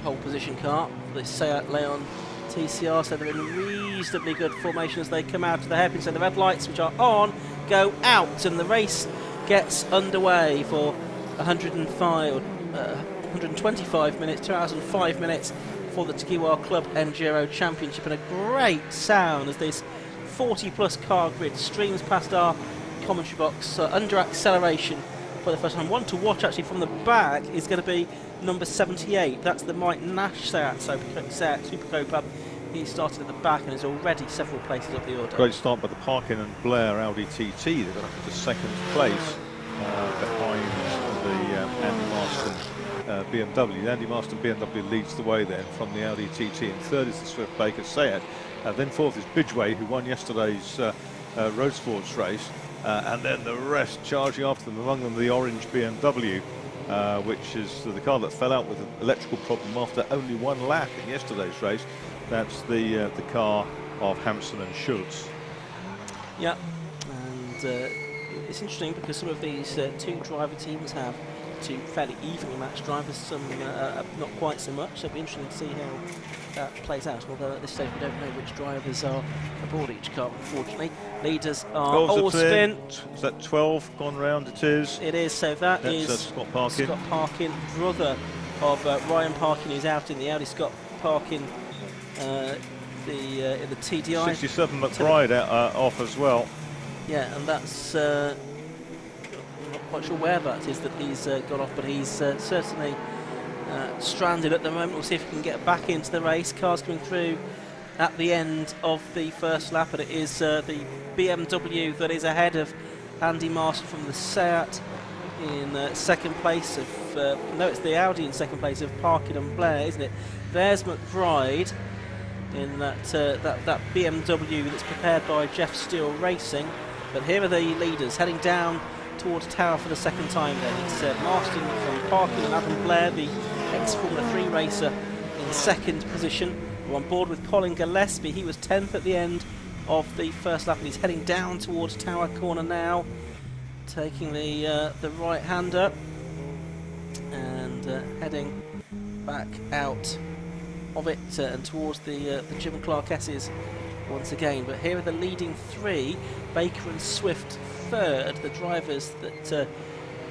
pole position car, the Seat Leon TCR, so they're in reasonably good formation as they come out to the hairpin. So the red lights, which are on, go out, and the race gets underway for 125 minutes, 2 hours and 5 minutes for the Tequila Club Enduro Championship, and a great sound as this 40-plus car grid streams past our commentary box under acceleration for the first time. One to watch actually from the back is going to be number 78. That's the Mike Nash Seat Supercopa. He started at the back and is already several places up the order. Great start by the Parkin and Blair Audi TT. They got up to second place behind the Andy Marston BMW. The Andy Marston BMW leads the way then from the Audi TT, and third is the Swift Baker Seat. Then fourth is Bidgeway, who won yesterday's Road Sports race, and then the rest charging after them, among them the orange BMW, which is the car that fell out with an electrical problem after only one lap in yesterday's race. That's the car of Hampson and Schultz. Yeah, and it's interesting because some of these two driver teams have two fairly evenly matched drivers, some not quite so much, so it'll be interesting to see how that plays out, although at this stage we don't know which drivers are aboard each car, unfortunately. Leaders are Allspin. Is that 12 gone round? It is. It is, so that's Scott Parkin. Scott Parkin, brother of Ryan Parkin, who's out in the Audi. Scott Parkin in the TDI. 67 McBride off as well. Yeah, and that's I'm not quite sure where that is that he's got off, but he's certainly stranded at the moment. We'll see if he can get back into the race. Cars coming through at the end of the first lap, and it is the BMW that is ahead of Andy Marston from the Seat in second place of no, it's the Audi in second place of Parkin and Blair, isn't it? There's McBride in that BMW that's prepared by Jeff Steele Racing. But here are the leaders heading down towards Tower for the second time then. It's Marston from Parkin and Adam Blair, the ex-Formula 3 racer, in second position. We're on board with Colin Gillespie. He was 10th at the end of the first lap, and he's heading down towards Tower Corner now, taking the right-hander and heading back out of it and towards the Jim Clark S's once again. But here are the leading three, Baker and Swift third, the drivers that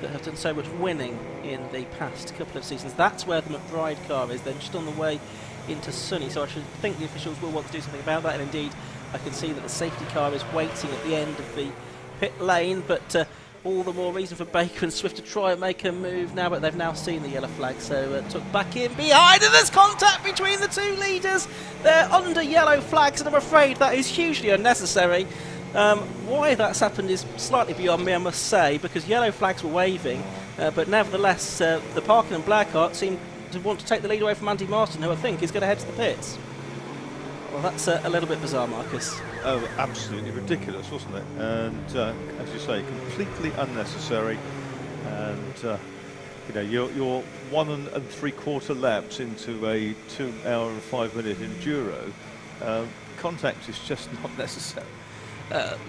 have done so much winning in the past couple of seasons. That's where the McBride car is, then just on the way into Sunny, so I should think the officials will want to do something about that, and indeed I can see that the safety car is waiting at the end of the pit lane, but all the more reason for Baker and Swift to try and make a move now, but they've now seen the yellow flag, so took back in behind, and there's contact between the two leaders. They're under yellow flags, and I'm afraid that is hugely unnecessary. Why that's happened is slightly beyond me, I must say, because yellow flags were waving, but nevertheless the Parkin and Blair car seem to want to take the lead away from Andy Marston, who I think is going to head to the pits. Well, that's a little bit bizarre, Marcus. Oh, absolutely ridiculous, wasn't it? And as you say, completely unnecessary. And you know, you're 1 3/4 laps into a 2 hour and 5 minute enduro. Contact is just not necessary.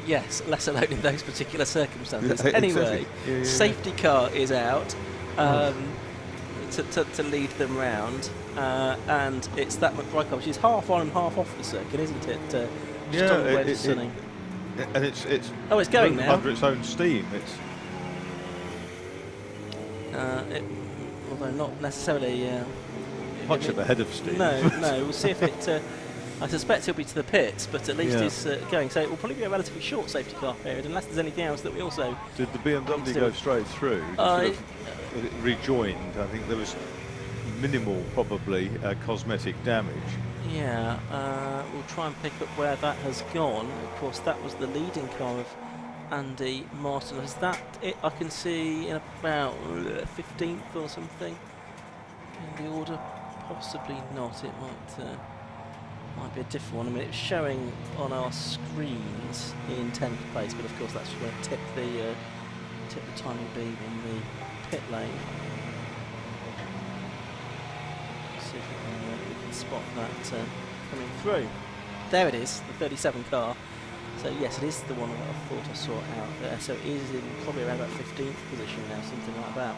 Yes, let alone in those particular circumstances. Yeah, anyway, exactly. Yeah. Safety car is out to lead them round, and it's that McBride car, which is half on and half off the circuit, isn't it? Just on the way to Sunny. And it's going now. under its own steam. It's although not necessarily much of a head of steam. No, we'll see if it. I suspect he'll be to the pits, but at least he's going. So it will probably be a relatively short safety car period, unless there's anything else that we also. Did the BMW go straight through? Rejoined. I think there was minimal, probably, cosmetic damage. Yeah, we'll try and pick up where that has gone. Of course, that was the leading car of Andy Marston. Is that it? I can see in about 15th or something in the order. Possibly not. It might be a different one. I mean, it's showing on our screens in 10th place, but of course that's where tip the timing beam on the pit lane. See if we can spot that coming through. There it is, the 37 car. So yes, it is the one that I thought I saw out there. So it is in probably around about 15th position now, something like that.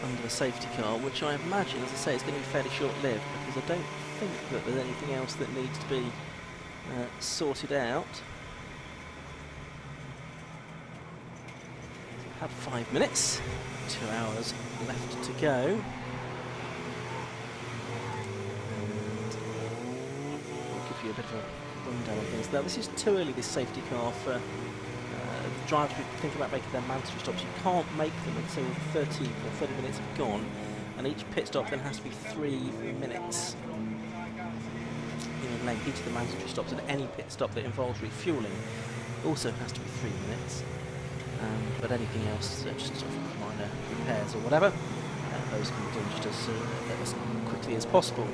under the safety car, which I imagine, as I say, is going to be fairly short-lived, because I don't think that there's anything else that needs to be sorted out. So we've had 5 minutes, 2 hours left to go. A bit of a rundown on things. Now, this is too early, this safety car, for the drivers who think about making their mandatory stops. You can't make them until 30 minutes have gone, and each pit stop then has to be 3 minutes in length. Each of the mandatory stops, and any pit stop that involves refuelling also has to be 3 minutes. But anything else, just sort of minor repairs or whatever, those can be done just as quickly as possible.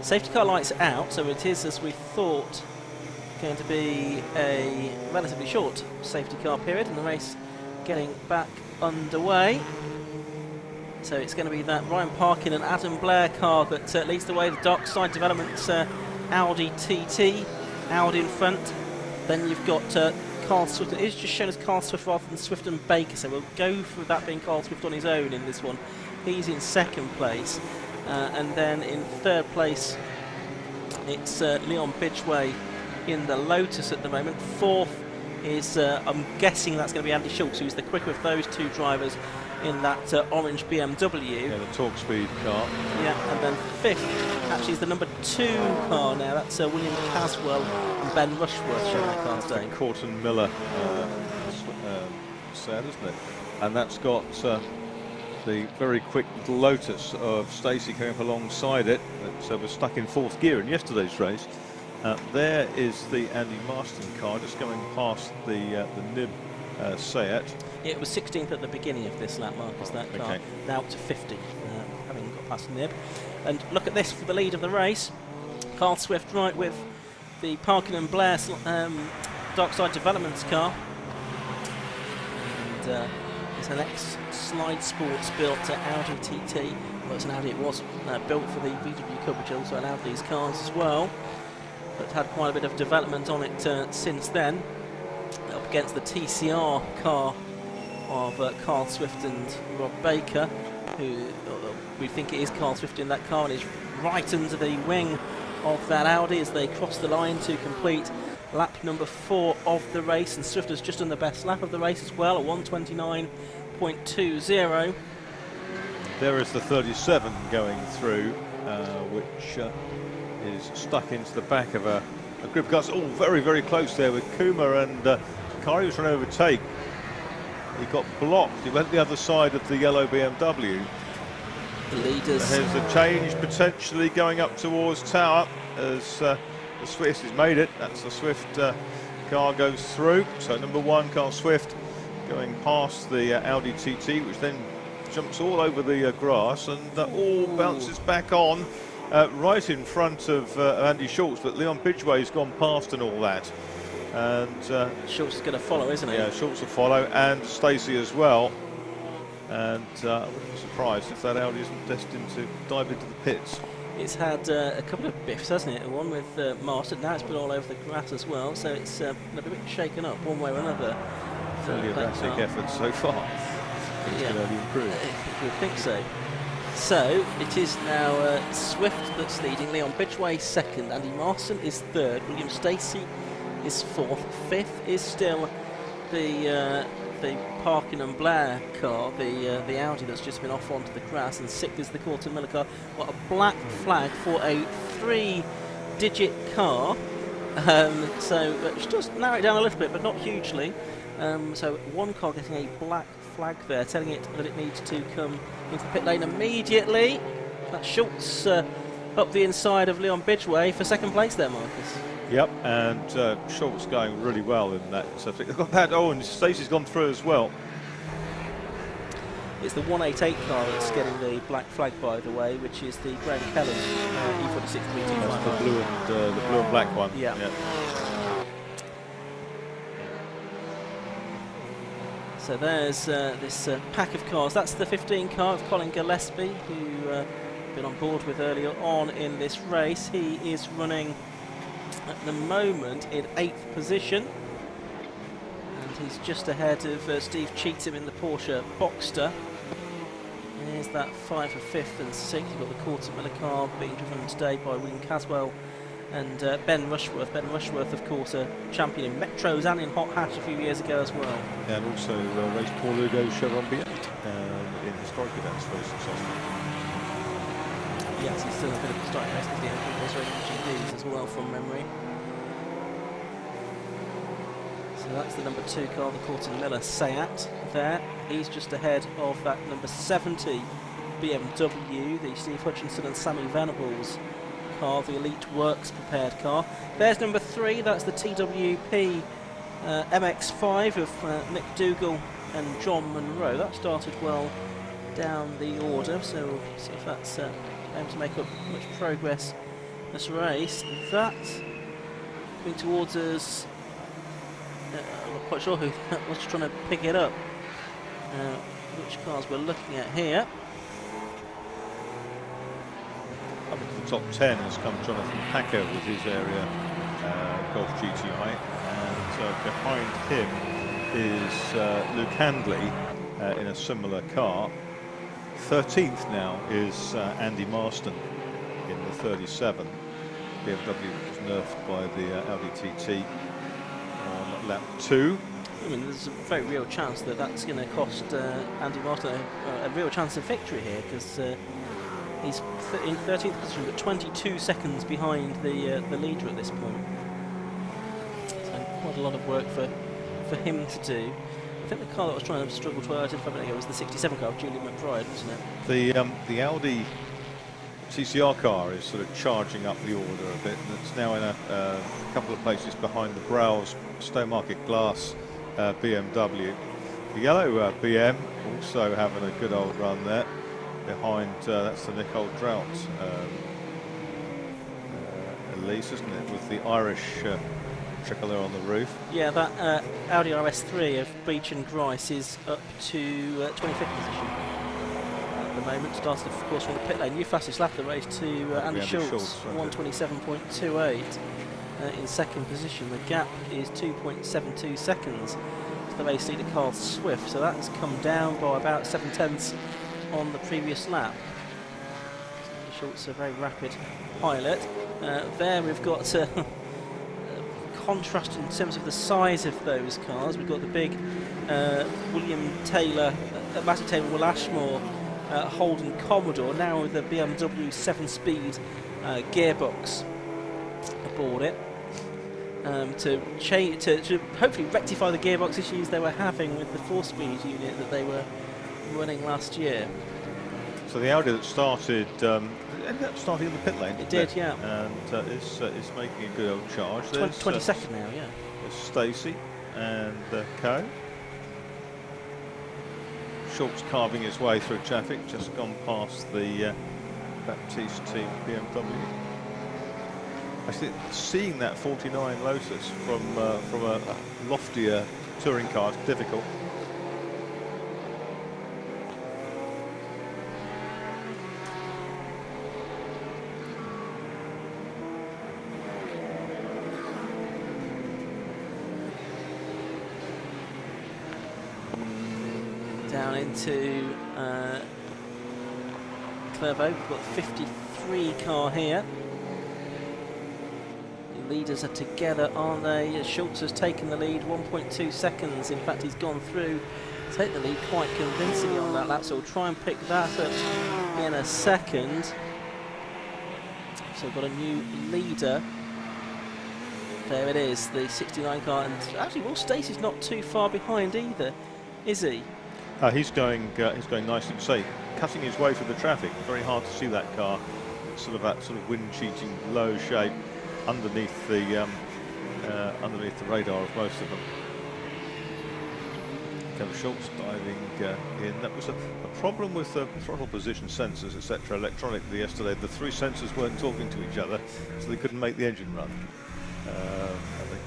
Safety car lights out, so it is, as we thought, going to be a relatively short safety car period, and the race getting back underway. So it's going to be that Ryan Parkin and Adam Blair car that leads the way, the Darkside Developments Audi TT, Audi in front. Then you've got Carl Swift. It is just shown as Carl Swift rather than Swift and Baker, so we'll go for that being Carl Swift on his own in this one. He's in second place. And then in third place, it's Leon Bidgeway in the Lotus at the moment. Fourth is, I'm guessing that's going to be Andy Schultz, who's the quicker of those two drivers in that orange BMW. Yeah, the Talk Speed car. Yeah, and then fifth, actually, is the number 2 car now. That's William Caswell and Ben Rushworth showing that car today. Corton Miller said, isn't it? And that's got the very quick little Lotus of Stacey coming up alongside it. So we're stuck in 4th gear in yesterday's race. There is the Andy Marston car just going past the Nib Seat. Yeah, it was 16th at the beginning of this lap, Marcus, that car. Okay. Now up to 50, having got past Nib. And look at this for the lead of the race. Carl Swift right with the Parkin and Blair Darkside Developments car. And it's an ex-Slide Sports built Audi TT. Well, it's an Audi, it was built for the VW Cup, which also allowed these cars as well. But had quite a bit of development on it since then. Up against the TCR car of Carl Swift and Rob Baker, who we think it is Carl Swift in that car, and is right under the wing of that Audi as they cross the line to complete lap number 4 of the race. And Swift has just done the best lap of the race as well, at 1:29.20. There is the 37 going through, which is stuck into the back of a grip car. All very, very close there with Kuma and car he was trying to overtake. He got blocked. He went the other side of the yellow BMW. The leaders. There's a change potentially going up towards Tower as the Swift has made it. That's the Swift car goes through. So number 1, Carl Swift, going past the Audi TT, which then jumps all over the grass and all bounces back on right in front of Andy Schultz. But Leon Bidgeway's gone past and all that. And Schultz is going to follow, isn't he? Yeah, Schultz will follow, and Stacey as well. And I wouldn't be surprised if that Audi isn't destined to dive into the pits. It's had a couple of biffs, hasn't it? One with Marston, now it's been all over the grass as well, so it's a bit shaken up one way or another. Fairly erratic effort so far. It's going to improve. You would think so. So it is now Swift that's leading, Leon Bidgeway second, Andy Marston is third, William Stacey is fourth, fifth is still the Parkin and Blair car, the Audi that's just been off onto the grass, and sixth is the Corton Miller car. What a black flag for a 3-digit car. So it does narrow it down a little bit, but not hugely. So one car getting a black flag there, telling it that it needs to come into the pit lane immediately. That's Schultz up the inside of Leon Bidgeway for second place there, Marcus. Yep, and Schultz going really well in that. So they've got that. Oh, and Stacey's gone through as well. It's the 188 car that's getting the black flag, by the way, which is the Graham Kellen E46 325. That's the blue and black one. Yeah. So there's this pack of cars. That's the 15 car of Colin Gillespie, who been on board with earlier on in this race. He is running at the moment in 8th position, and he's just ahead of Steve Cheatham in the Porsche Boxster. that 5 for 5th and 6th. You've got the Quarter Miller car being driven today by William Caswell and Ben Rushworth. Ben Rushworth, of course, a champion in Metros and in Hot Hatch a few years ago as well. Yeah, and also raced Paul Lugo Chevron B8 in historic events, very successful. Yes, he's still a bit of a starting race because he was racing GDs as well from memory. So that's the number 2 car, the Quarter Miller Seat there. He's just ahead of that number 70 BMW, the Steve Hutchinson and Sammy Venables car, the Elite Works prepared car. There's number 3, that's the TWP MX5 of Nick Dougal and John Munro. That started well down the order, so we'll see if that's able to make up much progress this race. That coming towards us, I'm not quite sure who that was trying to pick it up. Which cars we're looking at here. Up into the top 10 has come Jonathan Packer with his area Golf GTI, and behind him is Luke Handley in a similar car. 13th now is Andy Marston in the 37. BMW was nerfed by the Audi TT on lap 2. I mean, there's a very real chance that that's going to cost Andy Marston a real chance of victory here, because he's in 13th position but 22 seconds behind the leader at this point. So quite a lot of work for him to do. I think the car that was trying to struggle to identify a minute ago was the 67 car of Julian McBride, wasn't it? The Audi TCR car is sort of charging up the order a bit, and it's now in a couple of places behind the Browse Stowmarket Glass BMW. The yellow BM also having a good old run there. Behind that's the Nicole Drought Elise, isn't it, with the Irish tricolour on the roof. Yeah, that Audi RS3 of Beach and Grice is up to 25th position at the moment. Started, of course, from the pit lane. New fastest lap of the race to Andy Schultz, 1:27.28 in second position. The gap is 2.72 seconds to the race leader Carl Swift, so that's come down by about 7/10 on the previous lap. So Schultz, a very rapid pilot. There we've got contrast in terms of the size of those cars. We've got the big William Taylor, Matty Taylor, Will Ashmore, Holden Commodore, now with the BMW 7-speed gearbox aboard it, to hopefully rectify the gearbox issues they were having with the 4-speed unit that they were running last year. So the Audi that started ended up starting in the pit lane. It did, yeah. And is making a good old charge. 22nd now, yeah. There's Stacey and Co. Schultz carving his way through traffic, just gone past the Baptiste team BMW. Actually, seeing that 49 Lotus from a loftier touring car is difficult. Down into Clervaux, we've got the 53 car here. The leaders are together, aren't they? Schultz has taken the lead, 1.2 seconds. In fact, he's gone through, take the lead quite convincingly on that lap, so we'll try and pick that up in a second. So we've got a new leader. There it is, the 69 car, and actually Will Stacey's not too far behind either, is he? He's going nicely. Say, cutting his way through the traffic. Very hard to see that car. It's sort of that sort of wind-cheating low shape underneath the radar of most of them. Kevin Schultz diving in. That was a problem with the throttle position sensors, etc. electronically yesterday. The 3 sensors weren't talking to each other, so they couldn't make the engine run. I think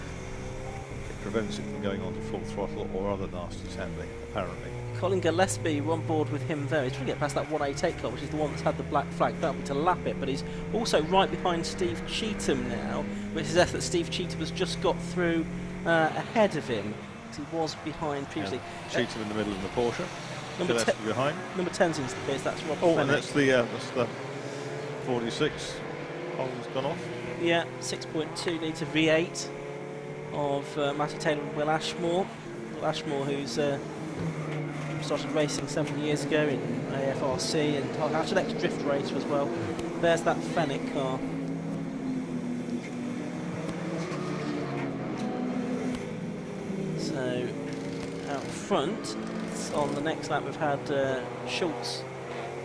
it prevents it from going on to full throttle or other nasties happening, apparently. Colin Gillespie, we're on board with him there. He's trying to get past that 188 car, which is the one that's had the black flag. That'll be to lap it, but he's also right behind Steve Cheetham now, which is that Steve Cheetham has just got through ahead of him. He was behind previously. Yeah. Cheetham in the middle of the Porsche. Number behind. Number 10's into the pits. That's Rob. Oh, Fennick. and that's the 46. Hole's gone off. Yeah, 6.2 litre V8 of Matty Taylor and Will Ashmore. Will Ashmore, who's started racing 7 years ago in AFRC and actually ex-drift racer as well. There's that Fennick car. So out front, on the next lap we've had Schultz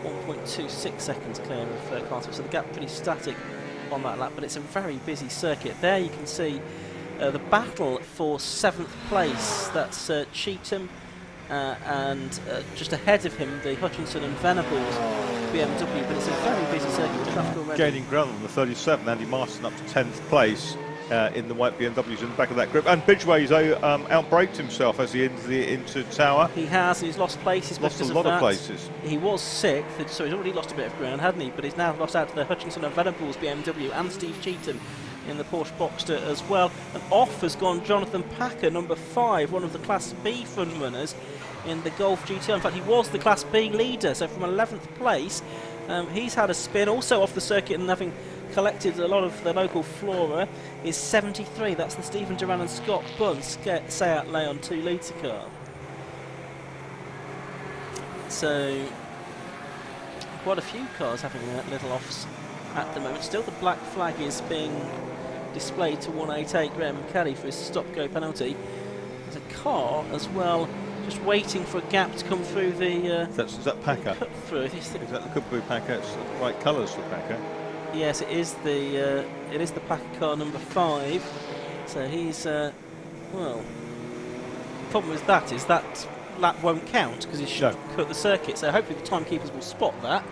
1.26 seconds clear of Carter, so the gap pretty static on that lap, but it's a very busy circuit. There you can see the battle for 7th place. That's Cheatham and just ahead of him the Hutchinson and Venables BMW, but it's a very busy circuit with traffic already. Gaining ground on the 37, Andy Marston up to 10th place in the white BMWs in the back of that group. And Bridgeway's outbraked himself as he into Tower. He has, and he's lost places. Lost a lot of places. He was 6th, so he's already lost a bit of ground, hadn't he? But he's now lost out to the Hutchinson and Venables BMW and Steve Cheatham in the Porsche Boxster as well. And off has gone Jonathan Packer, number 5, one of the Class B front runners in the Golf GTR. In fact, he was the Class B leader, so from 11th place, he's had a spin also off the circuit, and having collected a lot of the local flora, is 73. That's the Stephen Duran and Scott Bunn Seat Leon 2 litre car. So quite a few cars having little offs at the moment. Still the black flag is being displayed to 188 Graham Caddy for his stop-go penalty. There's a car as well just waiting for a gap to come through the is that Packer? Cut through. Is that the Kubu Packer? It's the right colours for Packer. Yes, it is the Packer car number 5. So he's well. The problem with that is that lap won't count because he should cut the circuit. So hopefully the timekeepers will spot that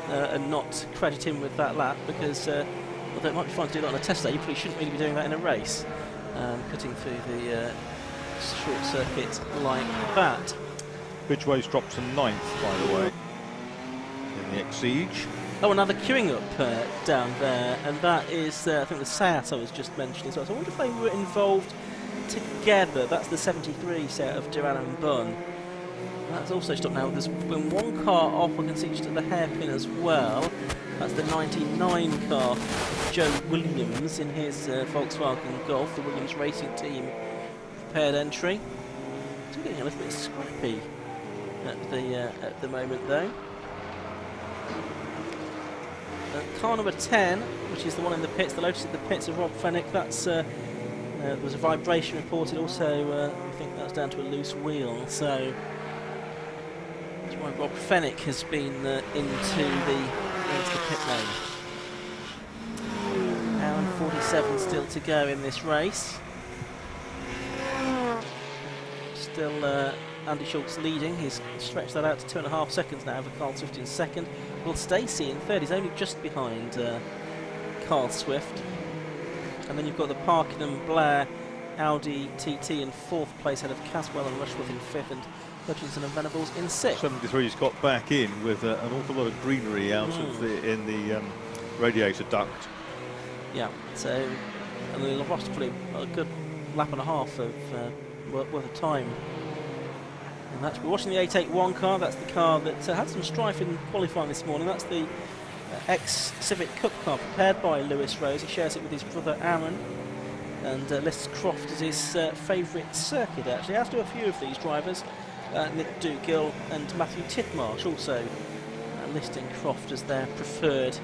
and not credit him with that lap, because although it might be fine to do that on a test day, you probably shouldn't really be doing that in a race, cutting through the short circuit like that. Bridgeway's dropped to 9th, by the way, in the Exige. Oh, another queuing up down there, and that is, I think, the Seat I was just mentioning as well. So I wonder if they were involved together. That's the 73 set of Duran and Bunn. That's also stopped now. There's been one car off, I can see just at the hairpin as well. That's the 99 car, Joe Williams, in his Volkswagen Golf, the Williams Racing Team prepared entry. It's getting a little bit scrappy at the moment, though. Car number 10, which is the one in the pits, the Lotus in the pits of Rob Fennick, that's there was a vibration reported also. I think that's down to a loose wheel, so that's why Rob Fennick has been into the pit lane. Hour and 47 still to go in this race. Still Andy Schultz leading. He's stretched that out to 2.5 seconds now over Carl Swift in second. Will Stacey in third. He's only just behind Carl Swift. And then you've got the Parkinson Blair Audi TT in 4th place, ahead of Caswell and Rushworth in 5th, and Hutchinson and Venables in 6th. 73's got back in with an awful lot of greenery out of in the radiator duct. Yeah, so and they'll have lost probably a good lap and a half of worth of time. And that's, we're watching the 881 car. That's the car that had some strife in qualifying this morning. That's the ex-Civic Cup car prepared by Lewis Rose. He shares it with his brother Aaron, and lists Croft as his favourite circuit, actually, as do a few of these drivers. Nick Dougill and Matthew Titmarsh also listing Croft as their preferred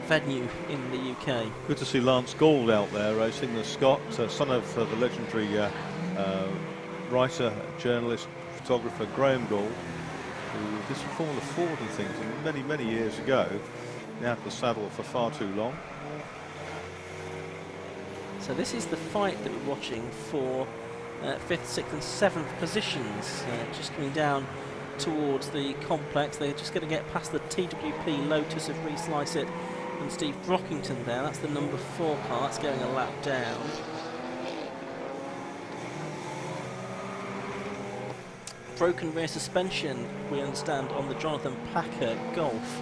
venue in the UK. Good to see Lance Gould out there racing the Scot, son of the legendary writer, journalist, photographer Graham Gould, who did some Formula Ford and things many, many years ago. Now had the saddle for far too long. So this is the fight that we're watching for 5th, 6th and 7th positions, just coming down towards the complex. They're just going to get past the TWP Lotus of Reece Lysett and Steve Brockington there. That's the number 4 car. It's going a lap down. Broken rear suspension, we understand, on the Jonathan Packer Golf.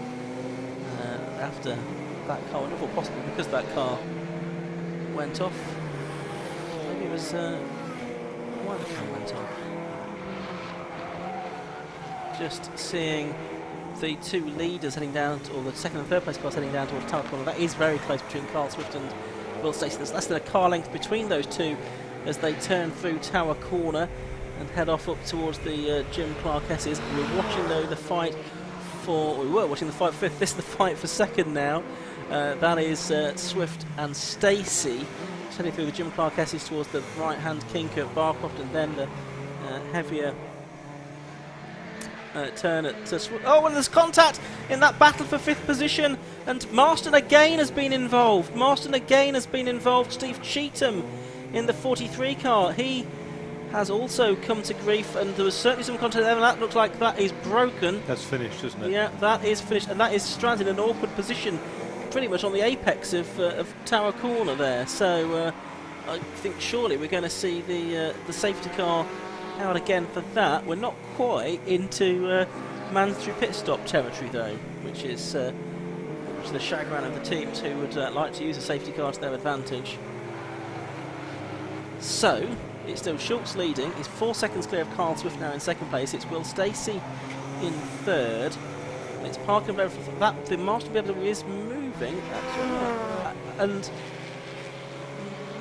After that car went off, or possibly because that car went off. Maybe it was why the car went off. just seeing the two leaders heading down, or the second and third place cars heading down towards Tower Corner. That is very close between Carl Swift and Will Stacey. There's less than a car length between those two as they turn through Tower Corner and head off up towards the Jim Clark S's. We're watching though the fight for, we were watching the fight for fifth, this is the fight for second now. That is Swift and Stacey heading through the Jim Clark S's towards the right hand kink at Barcroft, and then the heavier turn at Swift. Oh, and there's contact in that battle for fifth position, and Marston again has been involved. Steve Cheetham in the 43 car, he has also come to grief, and there was certainly some contact there, and that looks like that is broken. That's finished, isn't it? Yeah, that is finished, and that is stranded in an awkward position pretty much on the apex of Tower Corner there. So I think surely we're going to see the safety car out again for that. We're not quite into mandatory pit stop territory though, which is the chagrin of the teams who would like to use a safety car to their advantage. So it's still Schultz leading. He's 4 seconds clear of Carl Swift now in second place. It's Will Stacey in third. It's Parker and Blair for that. The Marston BMW is moving and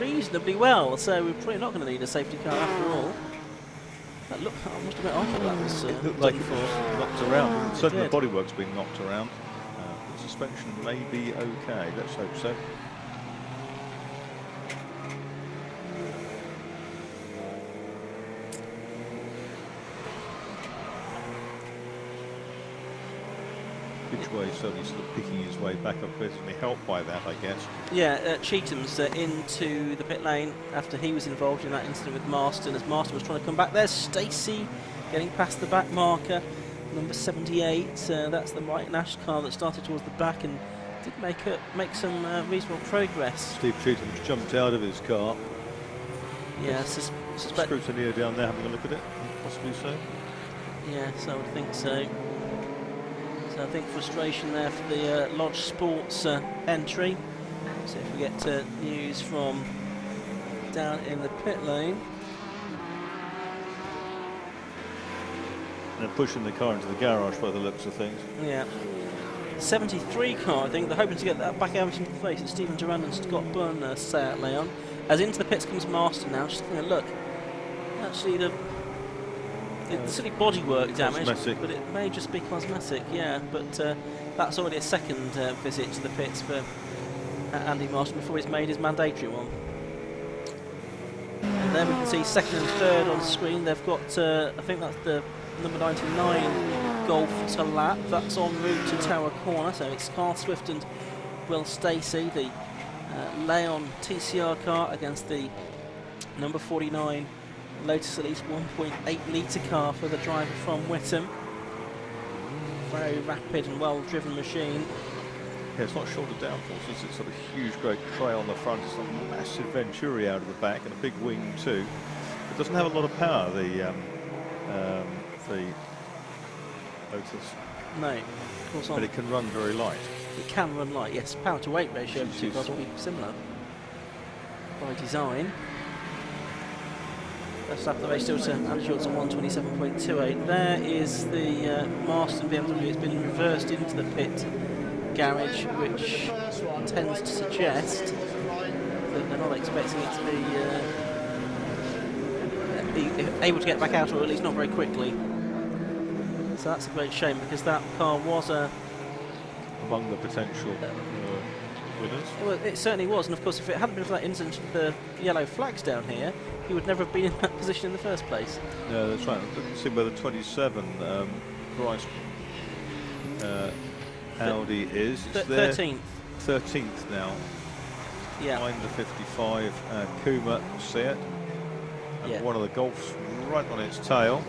reasonably well. So we're probably not going to need a safety car after all. That look, I must admit, I thought that was it looked like it was knocked around. Certainly the bodywork's been knocked around. The suspension may be okay. Let's hope so. Way certainly sort of picking his way back up, certainly helped by that, I guess. Yeah, Cheetham's into the pit lane after he was involved in that incident with Marston, as Marston was trying to come back. There's Stacey getting past the back marker, number 78. That's the White Nash car that started towards the back and did make some reasonable progress. Steve Cheetham's jumped out of his car. Yeah, Scrutineer down there having a look at it, possibly so. Yes, I would think so. So I think frustration there for the Lodge Sports entry. So if we get news from down in the pit lane. They're pushing the car into the garage by the looks of things. Yeah. 73 car, I think. They're hoping to get that back out into the face of Stephen Durand and Scott Byrne, Seat Leon. As into the pits comes Marston now, just having a look. Actually, it's silly bodywork damage, cosmetic. But it may just be cosmetic, yeah. But that's already a second visit to the pits for Andy Marston before he's made his mandatory one. And there we can see second and third on screen. They've got, I think that's the number 99 Golf to lap. That's en route to Tower Corner. So it's Carl Swift and Will Stacey, the Leon TCR car against the number 49 Lotus Elise 1.8 litre car for the driver from Whittam. Very rapid and well driven machine. Yeah, it's not short of downforce, it's sort of huge great trail on the front. It's a massive Venturi out of the back and a big wing too. It doesn't have a lot of power, the Lotus. No, of course not. But it can run very light. It can run light, yes. Power to weight ratio of the two cars will be similar by design. First lap of the race still to Andy Schultz on 127.28. There is the Marston BMW. It's been reversed into the pit garage, which tends to suggest that they're not expecting it to be able to get back out, or at least not very quickly. So that's a great shame, because that car was among the potential winners. Well, it certainly was, and of course if it hadn't been for that incident with the yellow flags down here, he would never have been in that position in the first place. No, that's right. I didn't see where the 27 Bryce Audi is. It's 13th. 13th now. Yeah. Behind the 55 Kuma Seat. And one of the Golfs right on its tail.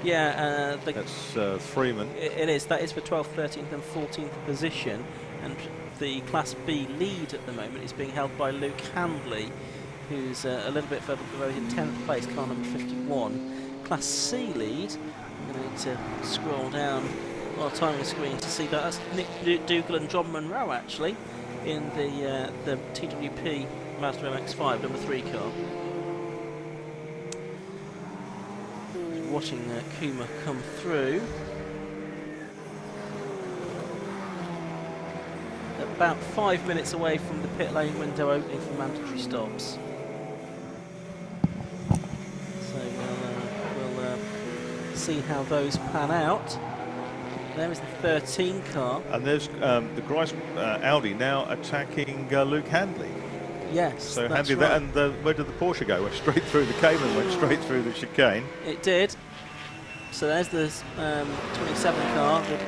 Yeah, that's Freeman. It is. That is for 12th, 13th and 14th position. And the Class B lead at the moment is being held by Luke Handley, who's a little bit further below in 10th place, car number 51. Class C lead, I'm going to need to scroll down our timing screen to see that. That's Nick Dougal and John Monroe, actually, in the TWP Mazda MX-5 number 3 car. Watching Kuma come through. about 5 minutes away from the pit lane window opening for mandatory stops. So we'll see how those pan out. There is the 13 car. And there's the Grice Audi now attacking Luke Handley. Yes, so that's Handley right. there, and where did the Porsche go? Went straight through the Cayman, went straight through the chicane. It did. So there's the 27 car, the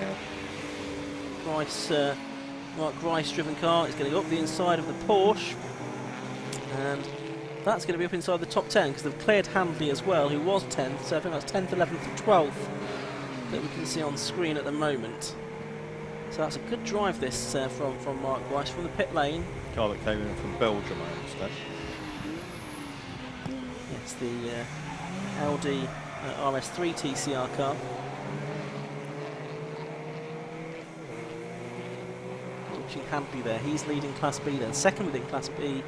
Grice, Mark Grice driven car. It's going to go up the inside of the Porsche, and that's going to be up inside the top 10 because they've cleared Handley as well, who was 10th. So I think that's 10th, 11th, and 12th that we can see on screen at the moment. So that's a good drive this from Mark Grice from the pit lane. Car that came in from Belgium, I understand. It's the Audi RS3 TCR car. Watching Handley there, he's leading Class B then. Second within Class B.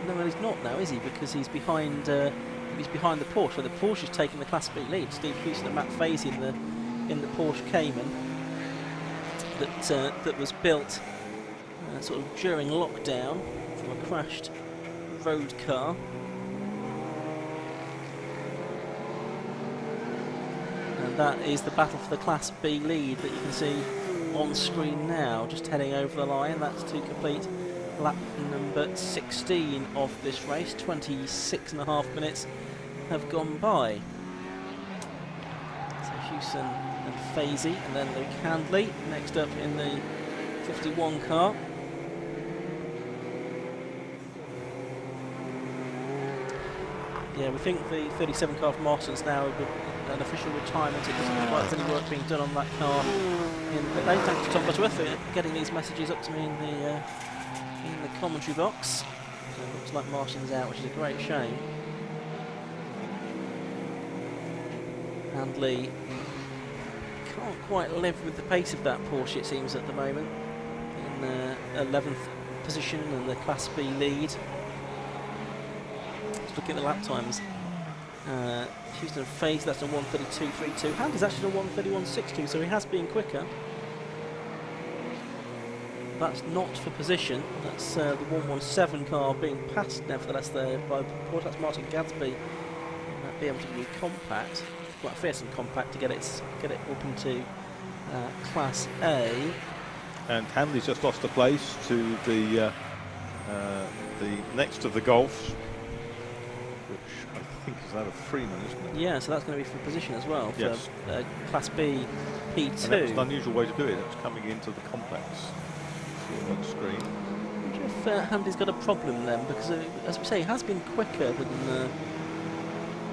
No, he's not now, is he? Because he's behind the Porsche. So the Porsche is taking the Class B lead. Steve Houston and Matt Fazy in the Porsche Cayman that was built sort of during lockdown from a crashed road car. And that is the battle for the Class B lead that you can see on screen now, just heading over the line. That's to complete lap number 16 of this race. 26.5 minutes have gone by. So Hewson and Fazy, and then Luke Handley next up in the 51 car. Yeah, we think the 37 car from Marston's now an official retirement. It doesn't look like there's any work being done on that car in the lane. Thanks to Tom Butterworth for getting these messages up to me in the commentary box. So it looks like Marston's out, which is a great shame. Handley can't quite live with the pace of that Porsche, it seems, at the moment. In 11th position and the Class B lead. Let's look at the lap times. Houston Faze, that's on 1:32.32. Handley's actually on 1:31.62, so he has been quicker. That's not for position. That's the 117 car being passed, nevertheless, there by Porsche. That's Martin Gadsby in that BMW Compact. Quite fierce and compact to get it up into Class A. And Handley's just lost a place to the next of the Golfs, which I think is out of Freeman, isn't it? Yeah, so that's going to be for position as well. For, yes. Class B P2. And that was an unusual way to do it. It's coming into the complex. See on screen. I wonder if Handley's got a problem then, because as we say, he has been quicker than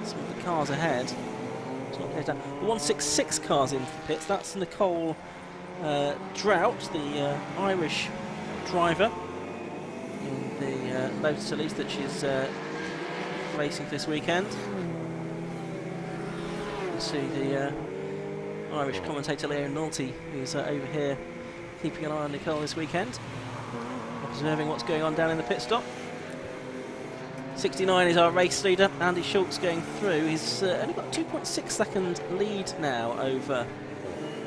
some of the cars ahead. It's not the 166 cars into the pits. That's Nicole Drought, the Irish driver in the Lotus Elise that she's racing this weekend. You see the Irish commentator Leo Nolte, who's over here keeping an eye on Nicole this weekend, observing what's going on down in the pit stop. 69 is our race leader, Andy Schultz going through. He's only got 2.6 second lead now over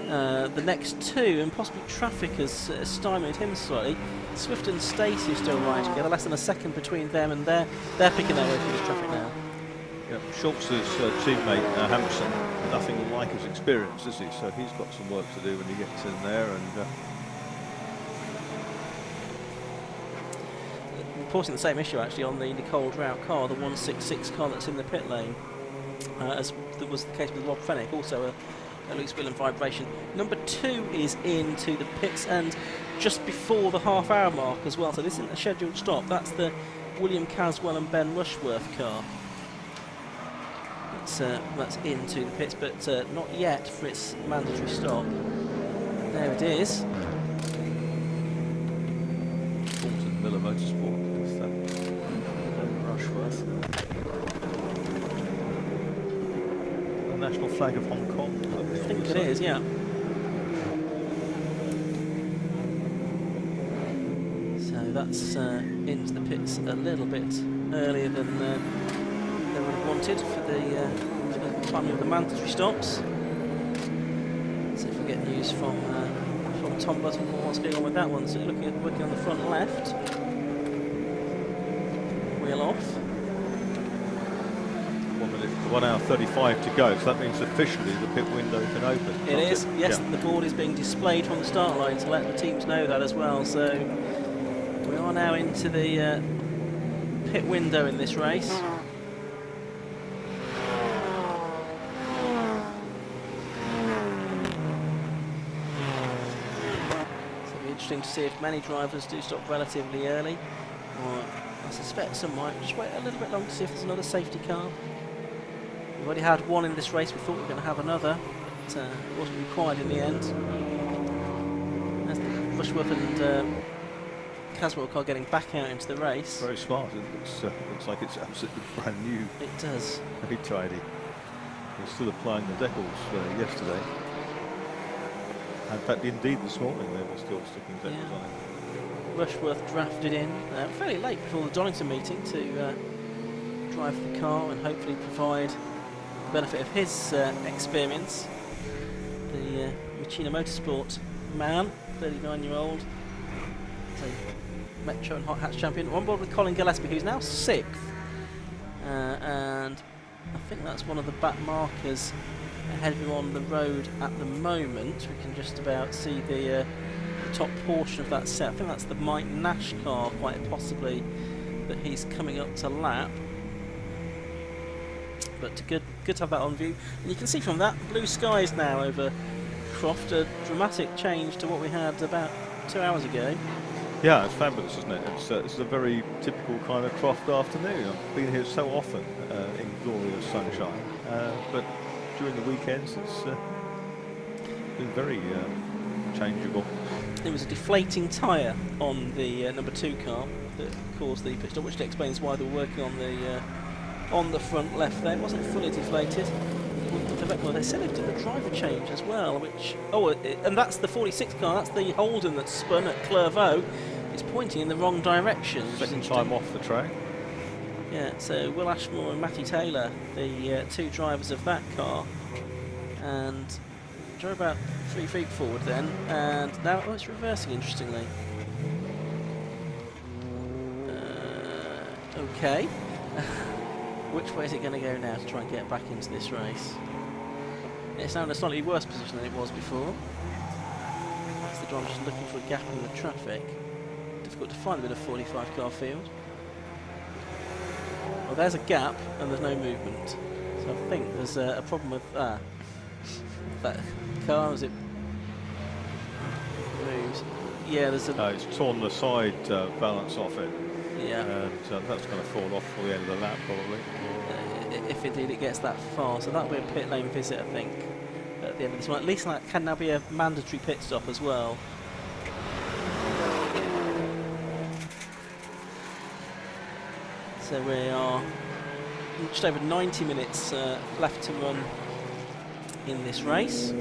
the next two, and possibly traffic has stymied him slightly. Swift and Stacey are still riding together, less than a second between them, and they're picking their way through this traffic now. Yep. Schultz's teammate Hampson, nothing like his experience, is he? So he's got some work to do when he gets in there. And reporting the same issue actually on the Nicole Drought car, the 166 car that's in the pit lane, as that was the case with Rob Fennick, also a loose wheel and vibration. Number 2 is into the pits and just before the half-hour mark as well, so this isn't a scheduled stop. That's the William Caswell and Ben Rushworth car. That's into the pits, but not yet for its mandatory stop. There it is. Miller Motorsport with Rushworth. the national flag of Hong Kong. I think it is, yeah. So that's into the pits a little bit earlier than they would have wanted for the timing of the mandatory stops. Let's see if we get news from Tom Button, what's going on with that one? So looking at working on the front left. Wheel off. 1 minute, 1 hour 35 to go, so that means officially the pit window can open. It is, yes, yeah. the board is being displayed from the start line to let the teams know that as well. So we are now into the pit window in this race. So it'll be interesting to see if many drivers do stop relatively early, or I suspect some might just wait a little bit longer to see if there's another safety car. We've already had one in this race, we thought we were going to have another, but it wasn't required in the end. As the Rushworth and Caswell car getting back out into the race. Very smart, it looks like it's absolutely brand new. It does. Very tidy. They're still applying the decals yesterday. In fact, indeed this morning they were still sticking decals on it. Rushworth drafted in fairly late before the Donington meeting to drive the car and hopefully provide benefit of his experience. The Machina Motorsport man, 39-year-old, is a Metro and Hot Hatch champion. On board with Colin Gillespie, who's now 6th, and I think that's one of the back markers ahead of him on the road at the moment. We can just about see the top portion of that set. I think that's the Mike Nash car, quite possibly, that he's coming up to lap. But good to have that on view. And you can see from that, blue skies now over Croft, a dramatic change to what we had about 2 hours ago. Yeah, it's fabulous, isn't it? It's a very typical kind of Croft afternoon. I've been here so often in glorious sunshine, but during the weekends it's been very changeable. There was a deflating tyre on the number 2 car that caused the pit stop, which explains why they were working on the front left there. It wasn't fully deflated. Well, they said they did the driver change as well, which... Oh, and that's the 46 car, that's the Holden that spun at Clairvaux. It's pointing in the wrong direction. Second time off the track. Yeah, so Will Ashmore and Matty Taylor, the 2 drivers of that car. And drove about 3 feet forward then, and now it's reversing, interestingly. Okay. Which way is it going to go now to try and get back into this race? It's now in a slightly worse position than it was before. As the driver's just looking for a gap in the traffic. Difficult to find a bit of 45 car field. Well, there's a gap and there's no movement. So I think there's a problem with that car as it moves. Yeah, there's a... it's torn the side balance off it. Yeah. And that's going to fall off for the end of the lap, probably. If indeed it gets that far. So that'll be a pit lane visit, I think, at the end of this one. At least that can now be a mandatory pit stop as well. So we are just over 90 minutes left to run in this race.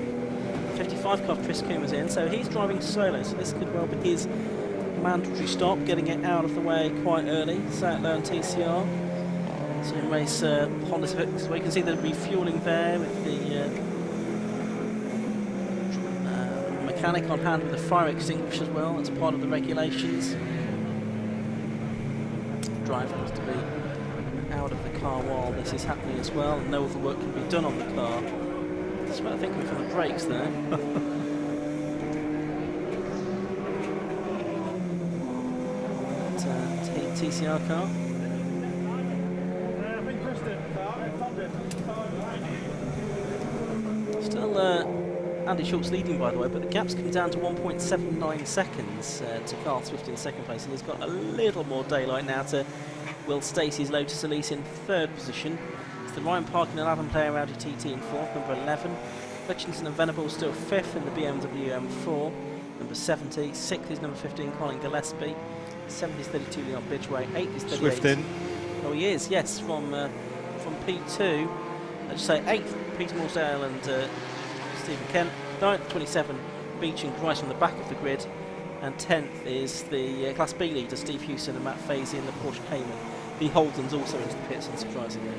55 car Chris Coomer's in, so he's driving solo, so this could well be his mandatory stop, getting it out of the way quite early. Sattler and TCR. So in race Honda Civic, so you can see the refuelling there with the mechanic on hand with a fire extinguisher as well. That's part of the regulations. Driver has to be out of the car while this is happening as well. No other work can be done on the car. That's what I think from the brakes there. TCR car. Still Andy Schultz leading, by the way, but the gap's come down to 1.79 seconds to Carl Swift in 2nd place, and he's got a little more daylight now to Will Stacey's Lotus Elise in 3rd position. It's the Ryan Parkin and Adam Player Audi TT in 4th, number 11. Hutchinson and Venables still 5th in the BMW M4, number 70. 6th is number 15, Colin Gillespie. 7th is 32, Leon Bidgeway. 8th is 38. Swift in. Oh, he is, yes, from P2. I'd just say 8th, Peter Morsdale and Stephen Kent. 9th, 27, Beach and Grice from the back of the grid. And 10th is the Class B leader, Steve Hewson and Matt Fazy in the Porsche Cayman. The Holden's also into the pits, unsurprisingly.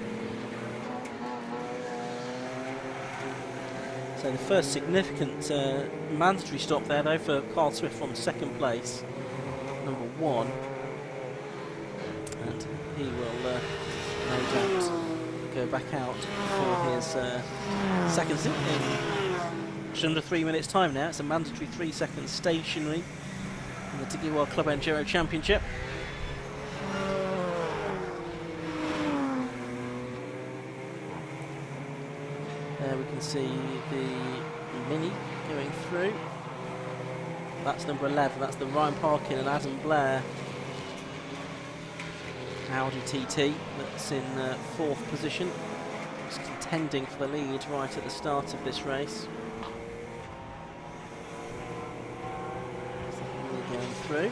So the first significant mandatory stop there though for Carl Swift from second place, number 1, and he will no doubt go back out for his second stint in just under 3 minutes time now. It's a mandatory 3 seconds stationary in the Tiki World Club Enduro Championship. There we can see the Mini going through. That's number 11, that's the Ryan Parkin and Adam Blair Audi TT that's in 4th position. It's contending for the lead right at the start of this race. That's the Mini going through.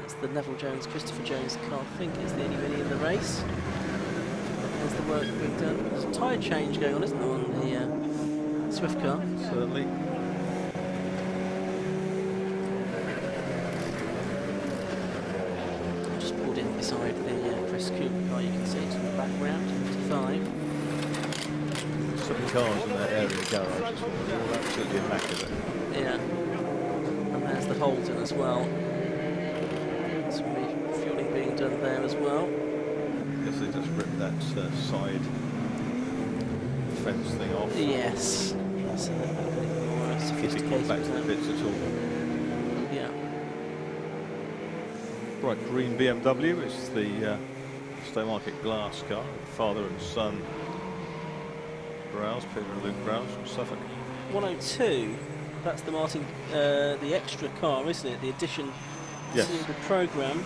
That's the Neville Jones, Christopher Jones car, I think is the only Mini in the race. There's the work being done. There's a tyre change going on, isn't there, on the Swift car? Certainly. Just pulled in beside the Chris Cooper car, you can see it's in the background, 55. Some cars in that area garage, they're all absolutely immaculate. Yeah. And there's the Holden as well. Some refueling being done there as well. Guess they just ripped that side fence thing off. Yes. That's a bit more sophisticated. Back to the bits at all. Yeah. Bright green BMW, it's the Stowmarket glass car. Father and son Browse, Peter and Luke Browse from Suffolk. 102. That's the Martin, the extra car, isn't it? The addition Yes. to the programme.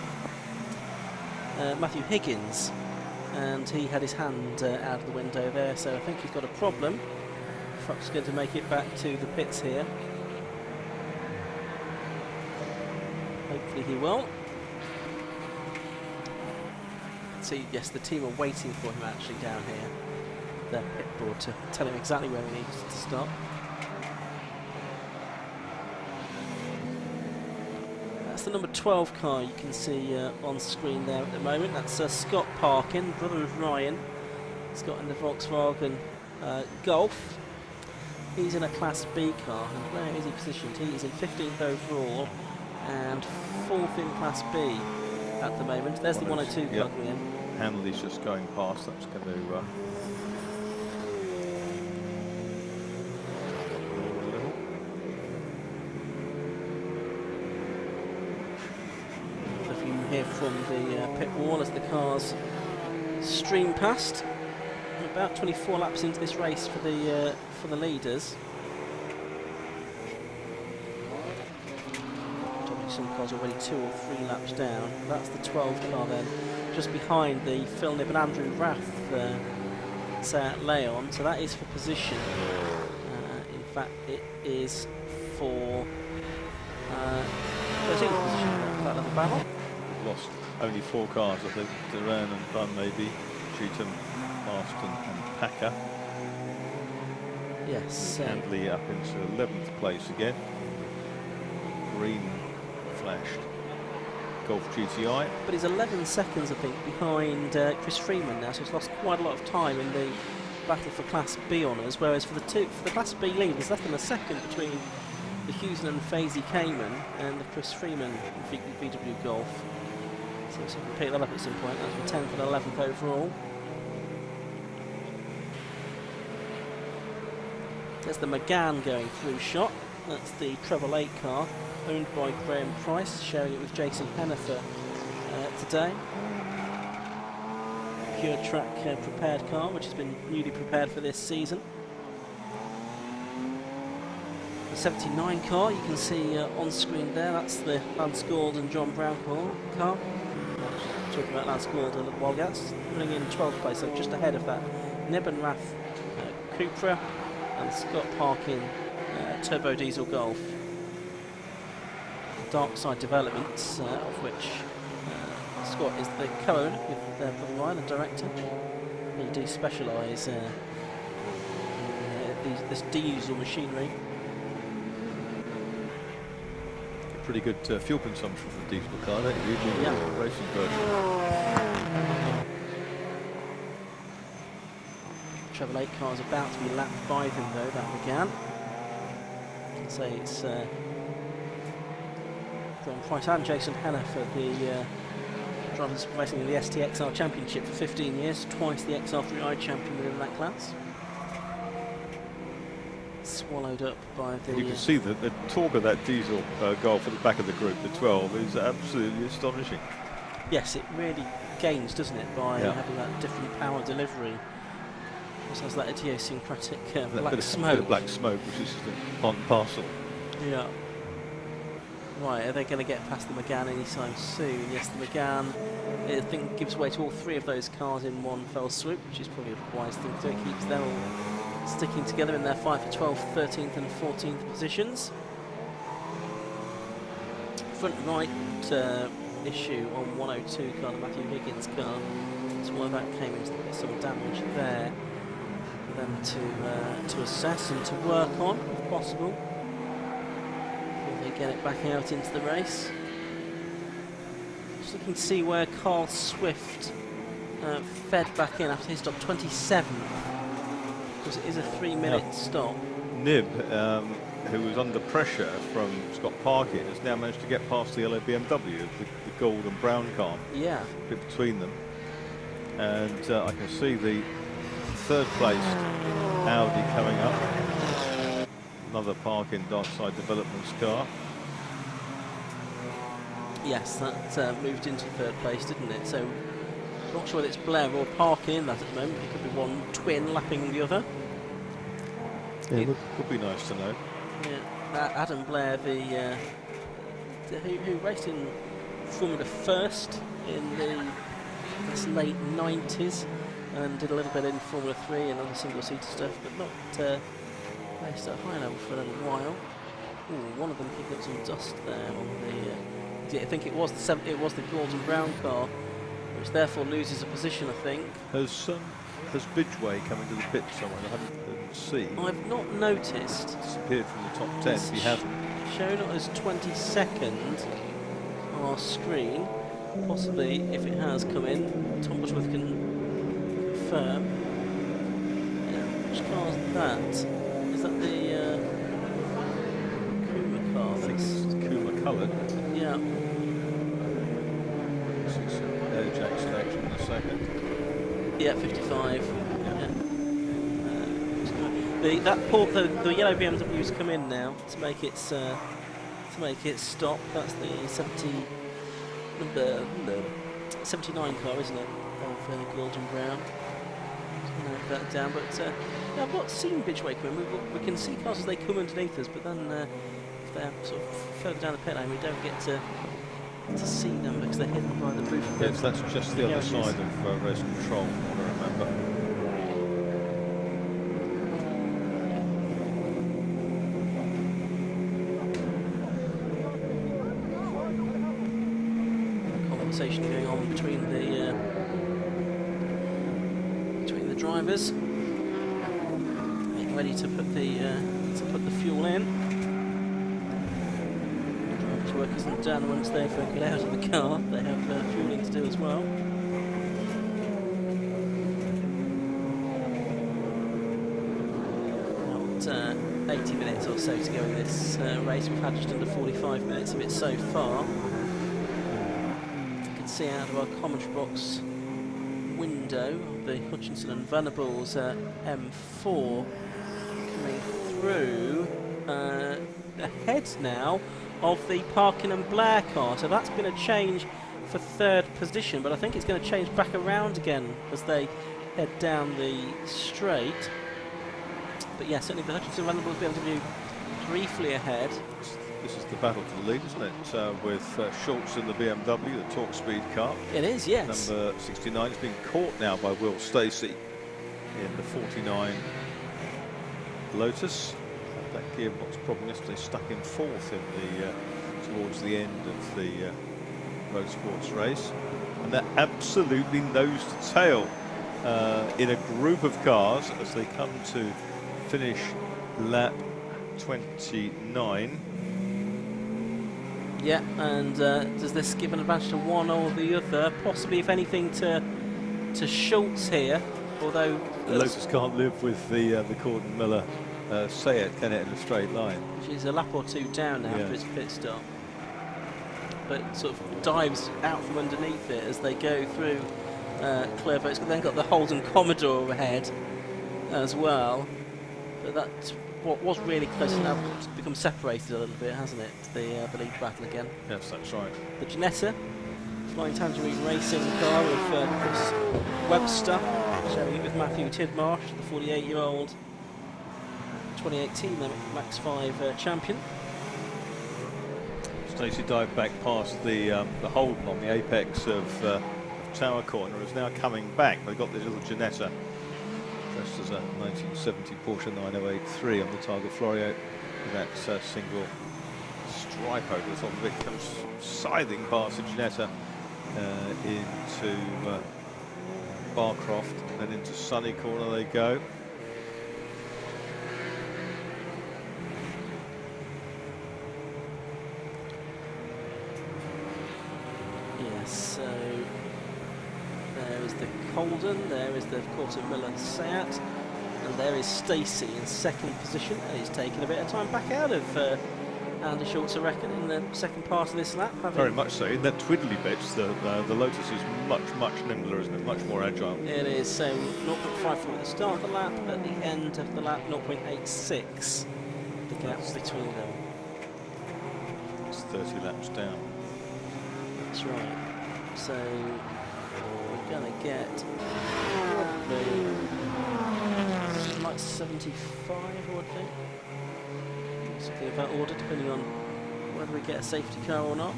Matthew Higgins. And he had his hand out of the window there, so I think he's got a problem. Truck's going to make it back to the pits here. Hopefully he will. See, yes, the team are waiting for him actually down here, their pit board, to tell him exactly where he needs to stop. That's the number 12 car you can see on screen there at the moment. That's Scott Parkin, brother of Ryan. Scott in the Volkswagen Golf. He's in a Class B car, and where is he positioned? He is in 15th overall and 4th in Class B at the moment. There's the 102 plug in. Hanley's just going past, that's going to here from the pit wall as the cars stream past. We're about 24 laps into this race for the leaders. Some cars already 2 or 3 laps down. That's the 12 car then, just behind the Phil Nibb and Andrew Rath Seat Leon. So that is for position. In fact, it is for 13th position at that little battle. lost only 4 cars, I think. Duran and Bunn maybe, Cheetham, Marston and Packer. Yes. Handley up into 11th place again. Green flashed Golf GTI. But he's 11 seconds, I think, behind Chris Freeman now, so he's lost quite a lot of time in the battle for Class B honours, whereas for the Class B lead, there's less than a second between the Hewson and Faisy Cayman and the Chris Freeman VW Golf. So we can pick that up at some point. That's from 10th and 11th overall. There's the McGann going through shot. That's the Treble 8 car, owned by Graham Price, sharing it with Jason Hennifer today. Pure Track prepared car, which has been newly prepared for this season. The 79 car you can see on screen there, that's the Lance Gould and John Brown car. Talking about Lance Gould a little while ago, that's running in 12th place, so just ahead of that Nibb and Rath Cupra and Scott Parkin Turbo Diesel Golf. Darkside Developments, of which Scott is the co-owner with brother Ryan, the director. They do specialise in this diesel machinery. Pretty good fuel consumption for the diesel car, don't you? Usually the racing version. Treble 8 car is about to be lapped by them though, that began. So it's Graham Price and Jason Henner for the drivers racing in the STXR Championship for 15 years, twice the XR3i champion within that class. Swallowed up by the... You can see that the torque of that diesel Golf at the back of the group, the 12, is absolutely astonishing. Yes, it really gains, doesn't it, by having that different power delivery. Also has that idiosyncratic black smoke. Bit of black smoke, which is just a part and parcel. Yeah. Right, are they going to get past the McGann anytime soon? Yes, the McGann, I think, gives way to all three of those cars in one fell swoop, which is probably a wise thing to do. It keeps them all sticking together in their fight for 12th, 13th and 14th positions. Front right issue on 102 car, the Matthew Higgins car. So why that came into some damage there for them to assess and to work on, if possible, before they get it back out into the race. Just looking to see where Carl Swift fed back in after his stop, 27th, because it is a 3-minute stop. Nib, who was under pressure from Scott Parkin, has now managed to get past the yellow BMW, the gold and brown car. Yeah. A bit between them. And I can see the third placed Audi coming up. Another Parkin Darkside Developments car. Yes, that moved into third place, didn't it? So, not sure whether it's Blair or Parkin that at the moment. It could be one twin lapping the other. Yeah, it would be nice to know. Yeah, Adam Blair, who raced in Formula First in the late 90s and did a little bit in Formula 3 and other single-seater stuff, but not raced at a high level for a little while. Ooh, one of them picked up some dust there on the. I think it was the gold and brown car, which therefore loses a position. I think. Has Bidgeway come into the pit somewhere? I haven't seen. I've not noticed. Disappeared from the top 10. If he hasn't. Shown as 22nd on our screen. Possibly, if it has come in, Tom Butterworth can confirm. Which car is that? Is that the Kuma car? I think it's Kuma coloured. Yeah. Air jack selection in a second. Yeah, 55. Yeah. The yellow BMW's come in now to make its stop. That's the number 79 car, isn't it? Of gold and brown. Just gonna note that down. But I've not seen Bidgeway come in. We can see cars as they come underneath us, but then if they're sort of further down the pit lane, we don't get to see them because they're hidden by the roof. Yes, that's just the other side of race control, I remember. Conversation going on between the drivers, getting ready to put the fuel in. Work isn't done once they've got out of the car. They have fueling to do as well. About 80 minutes or so to go in this race. We've had just under 45 minutes of it so far. You can see out of our commentary box window the Hutchinson and Venables M4 coming through ahead now of the Parkin and Blair car, so that's been a change for third position, but I think it's going to change back around again as they head down the straight. But yeah, certainly the Hutchinson Venables BMW briefly ahead. This is the battle for the lead, isn't it? With Schultz in the BMW, the Torque Speed car. It is, yes. Number 69 has been caught now by Will Stacey in the 49 Lotus. That gearbox problem yesterday stuck in fourth in the towards the end of the road sports race, and they're absolutely nose to tail in a group of cars as they come to finish lap 29. Yeah, and does this give an advantage to one or the other? Possibly, if anything, to Schultz here. although The Lotus can't live with the Gordon Miller Seat, can it, in a straight line? which is a lap or two down now after its pit stop. But sort of dives out from underneath it as they go through Clevo. It's then got the Holden Commodore ahead as well. But that's what was really close now become separated a little bit, hasn't it? The lead battle again. Yes, that's right. The Ginetta, Flying Tangerine Racing car of Chris Webster, sharing it with Matthew Tidmarsh, the 48-year-old 2018 Max 5 champion. Stacey dived back past the Holden on the apex of Tower Corner, is now coming back. They've got this little Ginetta dressed as a 1970 Porsche 908-3 on the Targa Florio with that single stripe over the top of it. Comes scything past the Ginetta into Barcroft, and then into Sunny Corner they go. So there is the Holden, there is the Quarter Miller Seat, and there is Stacey in second position, and he's taken a bit of time back out of Andy Schultz, I reckon, in the second part of this lap. Very much so. In that twiddly bits, the Lotus is much nimbler, isn't it? Much more agile. It is. So 0.54 at the start of the lap, at the end of the lap 0.86. The gap between them. It's 30 laps down. That's right. So we're going to get probably like 75, I would think. Something of that order, depending on whether we get a safety car or not.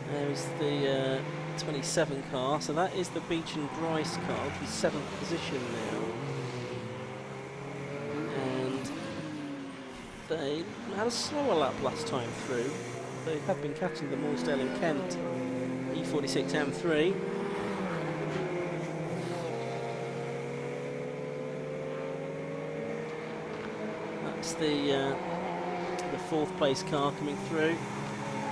There's the 27 car, so that is the Beach and Grice car, which is 7th position now. And they had a slower lap last time through. They have been catching the Morsdale and Kent E46 M3. That's the 4th place car coming through.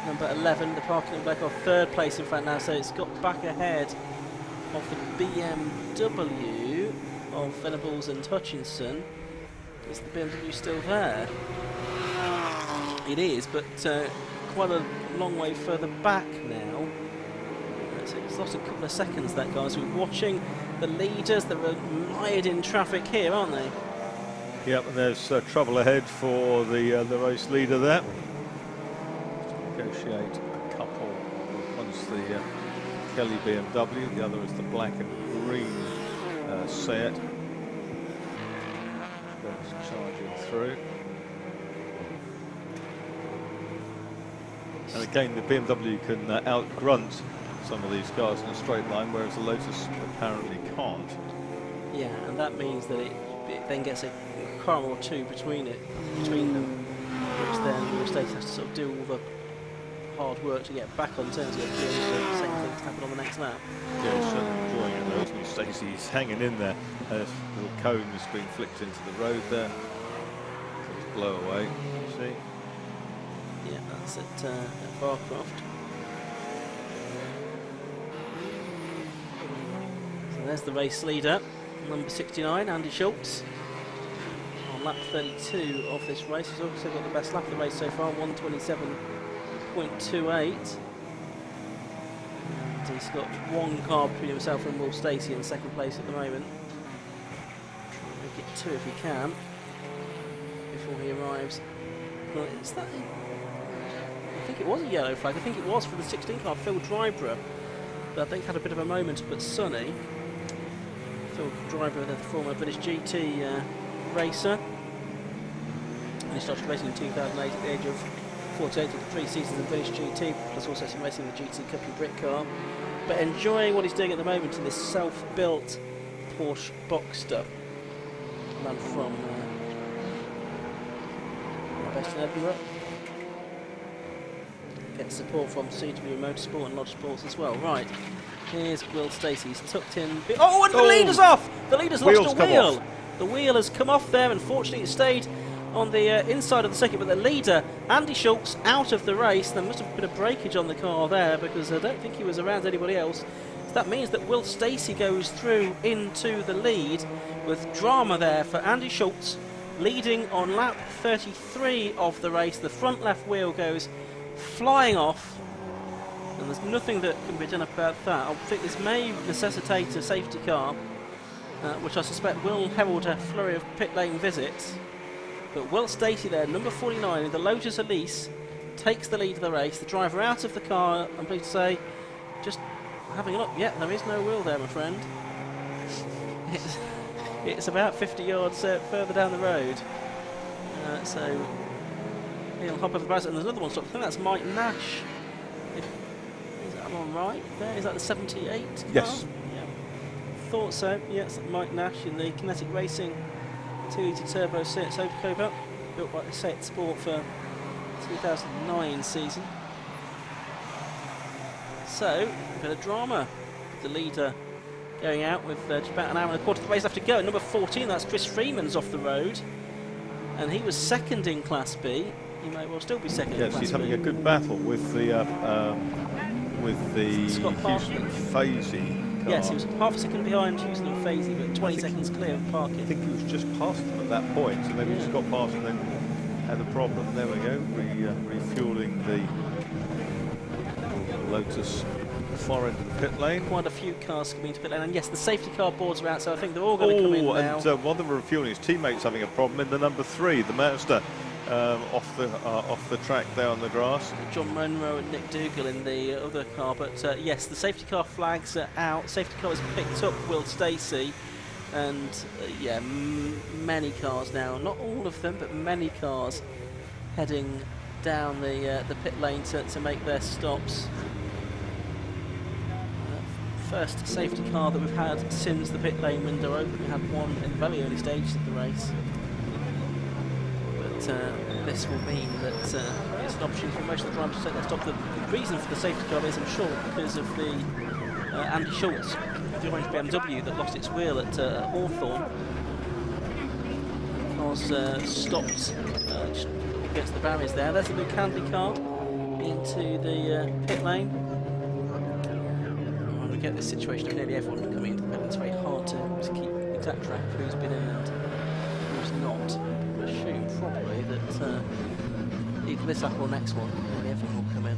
Number 11, the Parkinson Black off 3rd place in fact now, so it's got back ahead of the BMW of Venables and Hutchinson. Is the BMW still there? It is, but quite a long way further back now. So it's lost a couple of seconds, that guys. We're watching the leaders. They're mired in traffic here, aren't they? Yep, and there's trouble ahead for the race leader there. Just negotiate a couple. One's the Kelly BMW, the other is the black and green Seat. That's charging through. And again, the BMW can out-grunt some of these cars in a straight line, whereas the Lotus apparently can't. Yeah, and that means that it then gets a car or two between them, which then the state has to sort of do all the hard work to get back on turns, get the same thing to happen on the next lap. Yeah, he's certainly enjoying it though, isn't he? Stacey's hanging in there. Little cone is being flicked into the road there. So it's blow away, you see. Yeah, that's at Barcroft. So there's the race leader, number 69, Andy Schultz. On lap 32 of this race, he's also got the best lap of the race so far, 1:27.28. And he's got one car between himself and Will Stacey in second place at the moment. Make it 2 if he can, before he arrives. Well, is that? I think it was a yellow flag. I think it was for the 16 car, Phil Dryborough. But I think had a bit of a moment but sunny. Phil Dryborough, the former British GT racer. And he started racing in 2008 at the age of 48 with 3 seasons of British GT, plus also some racing in the GT Cup and Brit car. But enjoying what he's doing at the moment in this self-built Porsche Boxster. Man from based in Edinburgh. Get support from CW Motorsport and Lodge Sports as well. Right, here's Will Stacey. He's tucked in. Oh, and the leader's off! The leader's lost a wheel. The wheel has come off there. Unfortunately, it stayed on the inside of the circuit, but the leader, Andy Schultz, out of the race. There must have been a breakage on the car there because I don't think he was around anybody else. So that means that Will Stacey goes through into the lead, with drama there for Andy Schultz, leading on lap 33 of the race. The front left wheel goes flying off, and there's nothing that can be done about that. I think this may necessitate a safety car, which I suspect will herald a flurry of pit lane visits. But Will Stacey there, number 49 in the Lotus Elise, takes the lead of the race. The driver out of the car, I'm pleased to say, just having a look. Yeah, there is no wheel there, my friend. It's about 50 yards further down the road. So he'll hop over the bars, and there's another one stopped. I think that's Mike Nash. Is that one right there? Is that the 78 car? Yes. Yeah. Thought so. Yes, Mike Nash in the Kinetic Racing 2-litre turbo Supercopa, built by Set Sport for 2009 season. So, a bit of drama. The leader going out with just about an hour and a quarter of the race left to go. Number 14, that's Chris Freeman's off the road, and he was second in Class B. He may well still be second in Class B. Yes, he's having a good battle with the Houston Fazy car. Yes, he was half a second behind Houston and Fazy, but 20 seconds clear of Parkin. I think he was just past them at that point, so maybe he just got past and then had a problem. There we go, refueling the Lotus far end of the pit lane. Quite a few cars coming to pit lane, and yes, the safety car boards are out, so I think they're all going to come in now. And while they were refueling, his teammate's having a problem in the number 3, the Mazda, off the track there on the grass. John Monroe and Nick Dougal in the other car, but yes, the safety car flags are out. Safety car has picked up Will Stacey, and yeah, many cars now, not all of them, but many cars heading down the pit lane to make their stops. First safety car that we've had since the pit lane window opened. We had one in the very early stages of the race, but this will mean that it's an opportunity for most of the drivers to take their stop. The reason for the safety car is, I'm sure, because of the Andy Schultz, the orange BMW that lost its wheel at Hawthorne. Cars stopped just against the barriers there. There's the new Candy car into the pit lane. When we get this situation of nearly everyone coming into the pit, it's very hard to keep exact track of who's been in and who's not. I assume probably that either this lap or next one, nearly everyone will come in.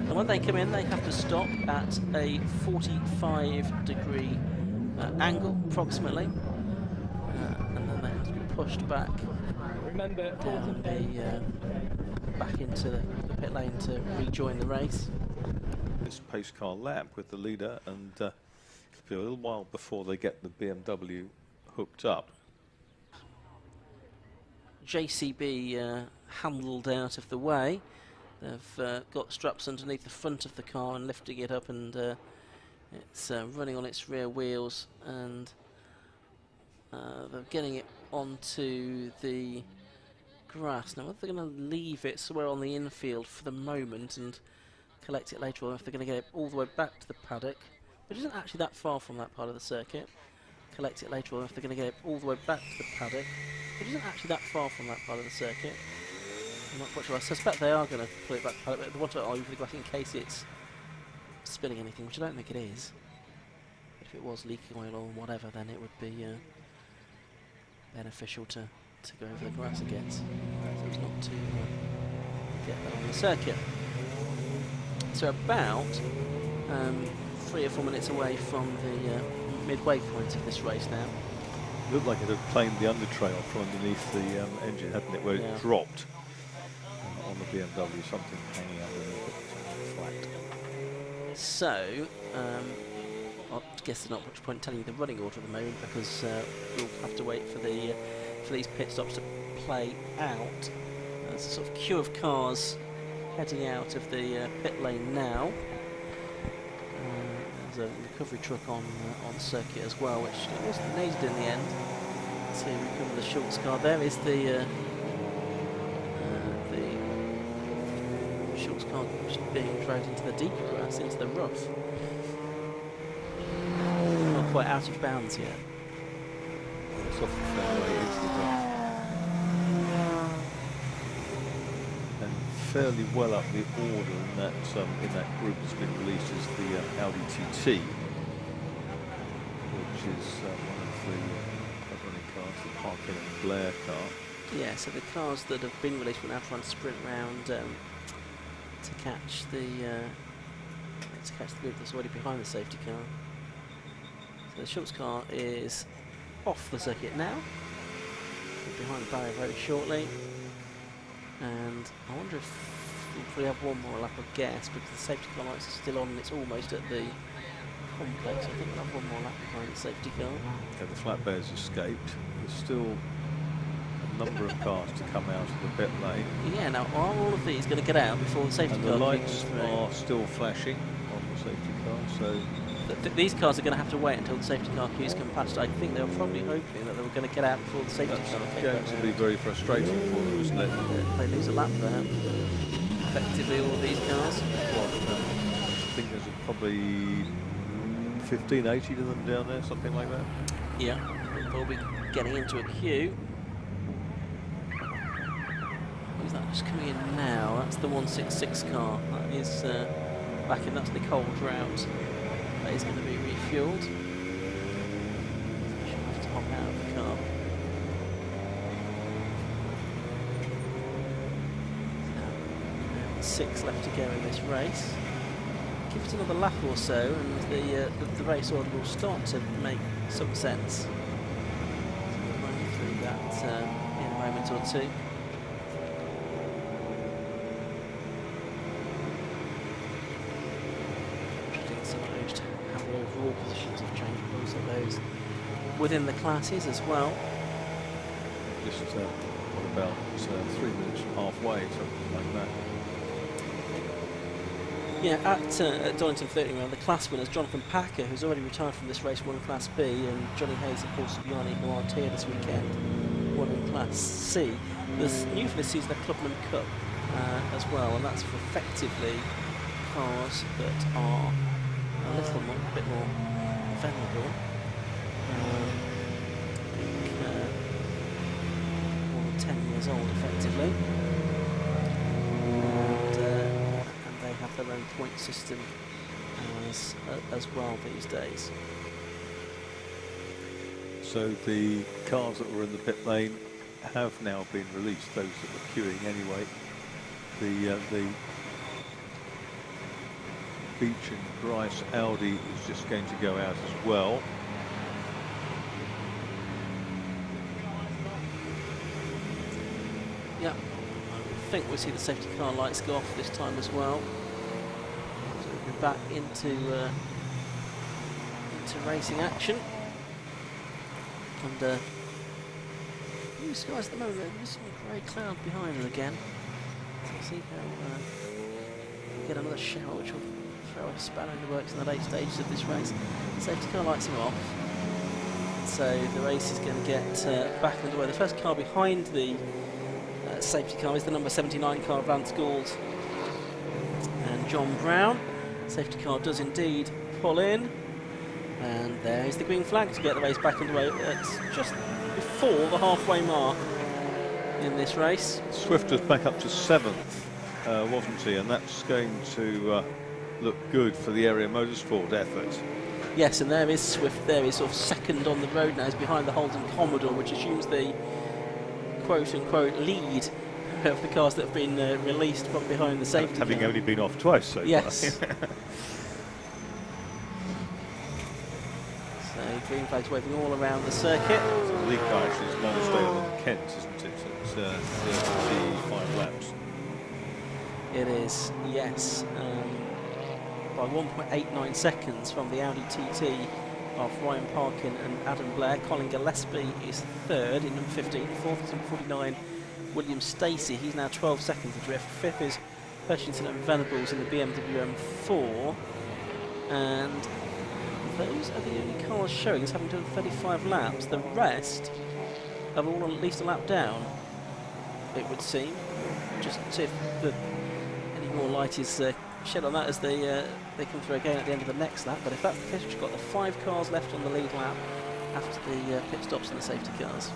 And when they come in, they have to stop at a 45-degree angle, approximately, and then they have to be pushed back down back into the pit lane to rejoin the race. This pace car lap with the leader, and it'll be a little while before they get the BMW hooked up. JCB handled out of the way. They've got straps underneath the front of the car and lifting it up, and it's running on its rear wheels, and they're getting it onto the grass. Now, whether they're going to leave it somewhere on the infield for the moment and collect it later on, if they're going to get it all the way back to the paddock, which isn't actually that far from that part of the circuit, collect it later on, if they're going to get it all the way back to the paddock, which isn't actually that far from that part of the circuit. I'm not quite sure. I suspect they are going to pull it back to the paddock, but they want to over the grass in case it's spilling anything, which I don't think it is. But if it was leaking oil or whatever, then it would be beneficial to go over the grass again, so it's not to get that on the circuit. So about 3 or 4 minutes away from the midway point of this race now. It looked like it had planed the undertrail from underneath the engine, hadn't it, where it dropped on the BMW, something hanging underneath it, flat. So, I guess there's not much point telling you the running order at the moment, because we'll have to wait for these pit stops to play out. There's a sort of queue of cars heading out of the pit lane now. There's a recovery truck on circuit as well, which wasn't needed in the end to recover the Schultz car. There is the Schultz car just being dragged into the deep grass, into the rough. Not quite out of bounds yet. It's off the fairway into the rough. And fairly well up the order in that group that's been released is the Audi TT, which is one of the running cars, the Parkin and Blair car. Yeah, so the cars that have been released will now try and sprint round to catch the group that's already behind the safety car. So the Schultz car is off the circuit now, behind the barrier very shortly, and I wonder if we'll probably have one more lap, I guess, because the safety car lights are still on and it's almost at the complex. I think we'll have one more lap behind the safety car. Okay, the flatbed's escaped. There's still a number of cars to come out of the pit lane. Yeah, now are all of these going to get out before the safety And car the lights comes through? are still flashing on the safety car, so These cars are going to have to wait until the safety car queues come past. I think they were probably hoping that they were going to get out before the safety that's car came going to be very frustrating for them, isn't it? They lose a lap there. Effectively, all of these cars. I think there's probably 15, 18 of them down there, something like that. Yeah, they'll be getting into a queue. Who's that just coming in now? That's the 166 car. That is back in. That's the cold route. That is going to be refueled. She'll have to hop out of the car. Now, 6 left to go in this race. Give it another lap or so, and the race order will start to make some sense. So we'll run you through that in a moment or two. Overall positions have changed, but also those within the classes as well. Just what about 3 minutes halfway, something like that. Yeah, at Donington 30 round, the class winners, Jonathan Packer, who's already retired from this race, won in Class B, and Johnny Hayes and Paul Subiani, who aren't here this weekend, won in Class C. There's new for this season a Clubman Cup as well, and that's for effectively cars that are a bit more vulnerable. I think more than 10 years old, effectively. And they have their own point system as well these days. So the cars that were in the pit lane have now been released, those that were queuing anyway. The Beach and Grice Audi is just going to go out as well. Yeah, I think we'll see the safety car lights go off this time as well. So we'll be back into racing action. And blue skies at the moment, there's some grey cloud behind us again. So we'll see how we get another shower, which will throw a spanner in the works in the late stages of this race. The safety car lights are off, so the race is going to get back underway. The first car behind the safety car is the number 79 car of Lance Gould and John Brown. Safety car does indeed pull in, and there is the green flag to get the race back underway at just before the halfway mark in this race. Swift was back up to 7th, wasn't he? And that's going to look good for the Area Motorsport effort. Yes, and there is Swift. There is sort of second on the road now. He's behind the Holden Commodore, which assumes the quote-unquote lead of the cars that have been released from behind the safety Having car. only been off twice so yes. far. So green flags waving all around the circuit. So the lead car actually is Lonsdale and Kent, isn't it? It's 35 laps. It is, yes. By 1.89 seconds from the Audi TT of Ryan Parkin and Adam Blair. Colin Gillespie is third in number 15. Fourth is number 49, William Stacey. He's now 12 seconds adrift. Fifth is Hutchinson and Venables in the BMW M4. And those are the only cars showing as having done 35 laps. The rest have all at least a lap down, it would seem. Just see if any more light is shed on that as they come through again at the end of the next lap. But if that's the case, we've got the 5 cars left on the lead lap after the pit stops and the safety cars.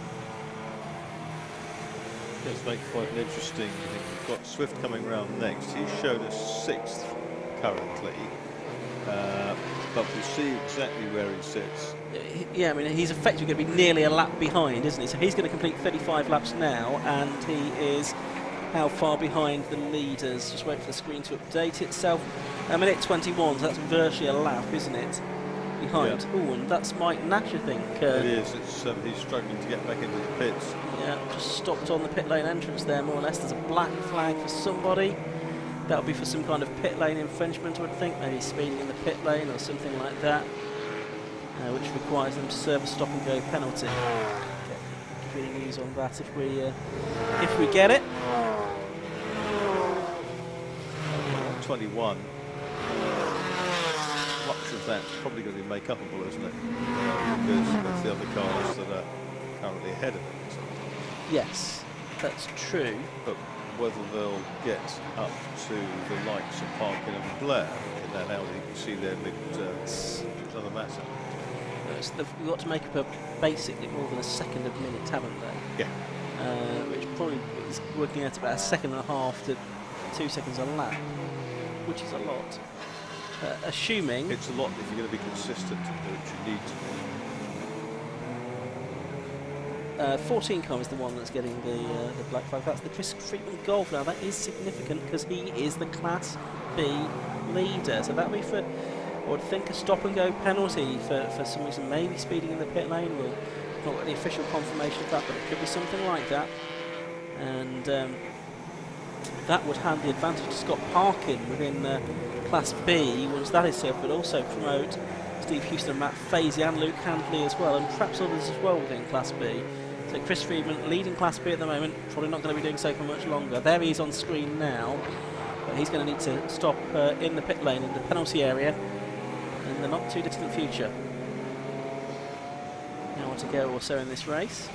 It's make quite an interesting thing. We've got Swift coming round next. He's shown us 6th currently, but we'll see exactly where he sits. Yeah, I mean, he's effectively going to be nearly a lap behind, isn't he? So he's going to complete 35 laps now, and he is how far behind the leaders? Just wait for the screen to update itself. A minute 21, so that's virtually a lap, isn't it? Behind. Yeah. Oh, and that's Mike Nash, I think. It is. It's, he's struggling to get back into the pits. Yeah, just stopped on the pit lane entrance there, more or less. There's a black flag for somebody. That'll be for some kind of pit lane infringement, I would think. Maybe speeding in the pit lane or something like that, which requires them to serve a stop and go penalty. Give you news on that if we get it. 21. Much of that's probably going to be make-upable, isn't it? Because that's the other cars that are currently ahead of it. Yes, that's true. But whether they'll get up to the likes of Parkin and Blair in that Audi, you can see their big another matter. They've got to make up basically more than a second a minute, haven't they? Yeah. Which probably is working out about a second and a half to 2 seconds a lap, which is a lot. Assuming it's a lot if you're going to be consistent, which you need to. 14 car is the one that's getting the black flag. That's the Chris Freeman Golf. Now that is significant because he is the Class B leader. So that would be for, I would think, a stop and go penalty for some reason, maybe speeding in the pit lane. We'll not get the official confirmation of that, but it could be something like that. And that would hand the advantage to Scott Parkin within Class B once that is served, but also promote Steve Houston and Matt Fazy and Luke Handley as well, and perhaps others as well within Class B. So Chris Friedman leading Class B at the moment, probably not going to be doing so for much longer. There he is on screen now, but he's going to need to stop in the pit lane in the penalty area in the not too distant future. Now on to go or so in this race.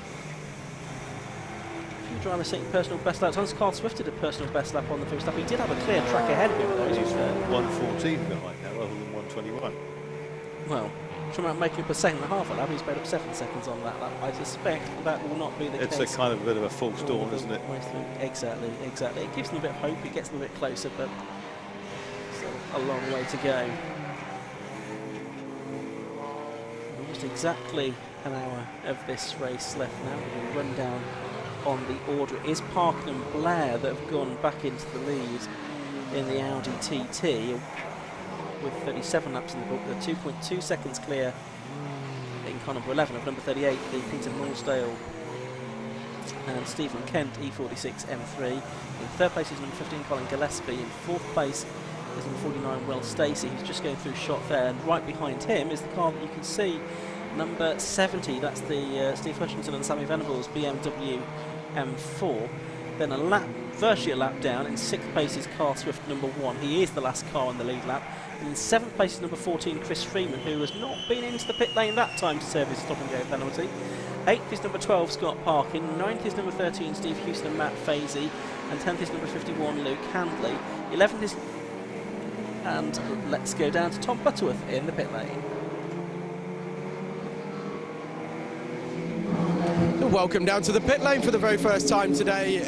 Driver setting personal best laps. Hans Carl Swift did a personal best lap on the first lap. He did have a clear track ahead of him though. He's 114 behind now rather than 121. Well, from about making up a second and a half a lap, he's made up 7 seconds on that lap. I suspect that will not be the case. It's a kind of a bit of a false dawn, isn't it? Exactly. It gives them a bit of hope, it gets them a bit closer, but still a long way to go. Almost exactly an hour of this race left now. We'll run down on the order. It is Parkin and Blair that have gone back into the lead in the Audi TT with 37 laps in the book. They're 2.2 seconds clear in car number 11 of number 38, the Peter Morsdale and Stephen Kent E46 M3. In third place is number 15 Colin Gillespie. In fourth place is number 49 Will Stacey, who's just going through shot there, and right behind him is the car that you can see, number 70. That's the Steve Hutchinson and Sammy Venables BMW M4. Then virtually a lap down. In sixth place is Carl Swift, number 1. He is the last car on the lead lap. And in seventh place is number 14 Chris Freeman, who has not been into the pit lane that time to serve his stop and go penalty. 8th is number 12 Scott Parkin. 9th is number 13 Steve Houston and Matt Fazy. And 10th is number 51 Luke Handley. 11th is, and let's go down to Tom Butterworth in the pit lane. Welcome down to the pit lane for the very first time today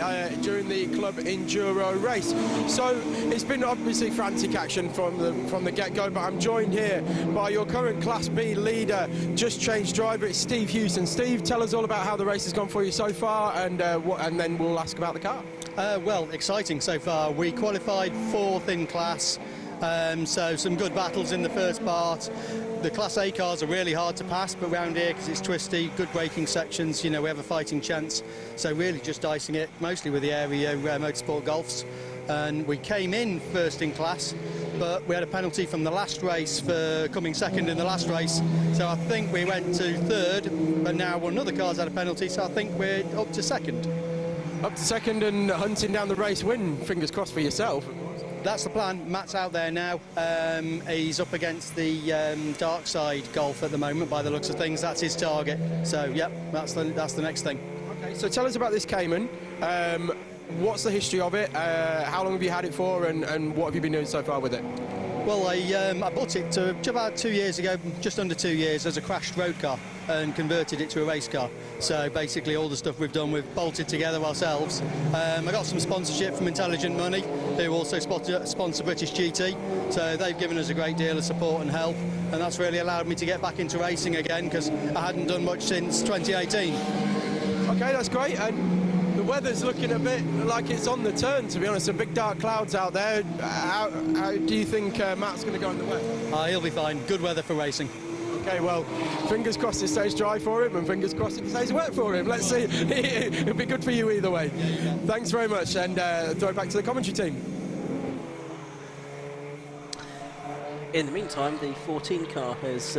during the Club Enduro race. So it's been obviously frantic action from the get-go, but I'm joined here by your current Class B leader, just changed driver. It's Steve Houston. Steve, tell us all about how the race has gone for you so far, and then we'll ask about the car. Well, exciting so far. We qualified 4th in class, so some good battles in the first part. The Class A cars are really hard to pass, but round here, because it's twisty, good braking sections, you know, we have a fighting chance. So really just icing it, mostly with the Aereo Motorsport Golfs. And we came in 1st in class, but we had a penalty from the last race for coming 2nd in the last race. So I think we went to 3rd, but now one other car's had a penalty, so I think we're up to 2nd. Up to 2nd and hunting down the race win, fingers crossed for yourself. That's the plan. Matt's out there now. He's up against the Darkside Golf at the moment, by the looks of things. That's his target. So, yep, that's the next thing. Okay, so tell us about this Cayman. What's the history of it? How long have you had it for, and what have you been doing so far with it? Well, I bought it about 2 years ago, just under 2 years, as a crashed road car. and converted it to a race car. So basically all the stuff we've done, we've bolted together ourselves. I got some sponsorship from Intelligent Money, who also sponsor British GT. So they've given us a great deal of support and help, and that's really allowed me to get back into racing again, because I hadn't done much since 2018. Okay, that's great. And the weather's looking a bit like it's on the turn, to be honest. Some big dark clouds out there. How do you think Matt's going to go in the wet? He'll be fine. Good weather for racing. Okay, well, fingers crossed it stays dry for him, and fingers crossed it stays wet for him. Let's see. It'll be good for you either way. Thanks very much, and throw it back to the commentary team. In the meantime, the 14 car has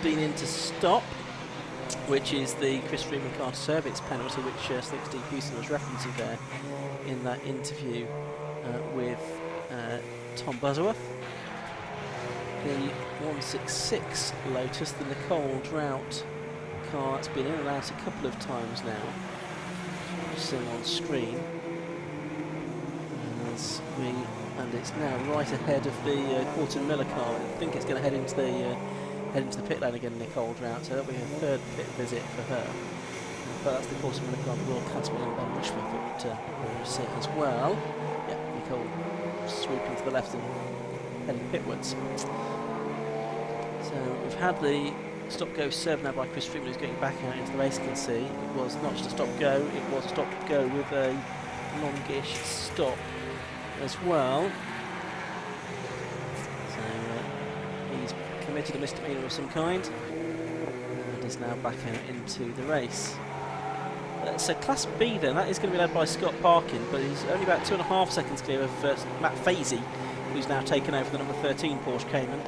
been into stop, which is the Chris Freeman car service penalty, which Steve Houston was referencing there in that interview with Tom Butterworth. The 166 Lotus, the Nicole Drought car, it's been in and out a couple of times now. Seen on screen. And it's now right ahead of the Quarton Miller car. I think it's going to head into the pit lane again, Nicole Drought. So that'll be her third pit visit for her. But that's the Quarton Miller car, the Royal Caterpillar and Ben Rushworth that we're seeing as well. Yeah, Nicole swooping to the left and heading pitwards. So we've had the stop-go served now by Chris Freeman, who's going back out into the race. You can see it was not just a stop-go, it was a stop-go with a longish stop as well. So he's committed a misdemeanor of some kind and is now back out into the race. So Class B then, that is going to be led by Scott Parkin, but he's only about 2.5 seconds clear of Matt Fazy, who's now taken over the number 13 Porsche Cayman.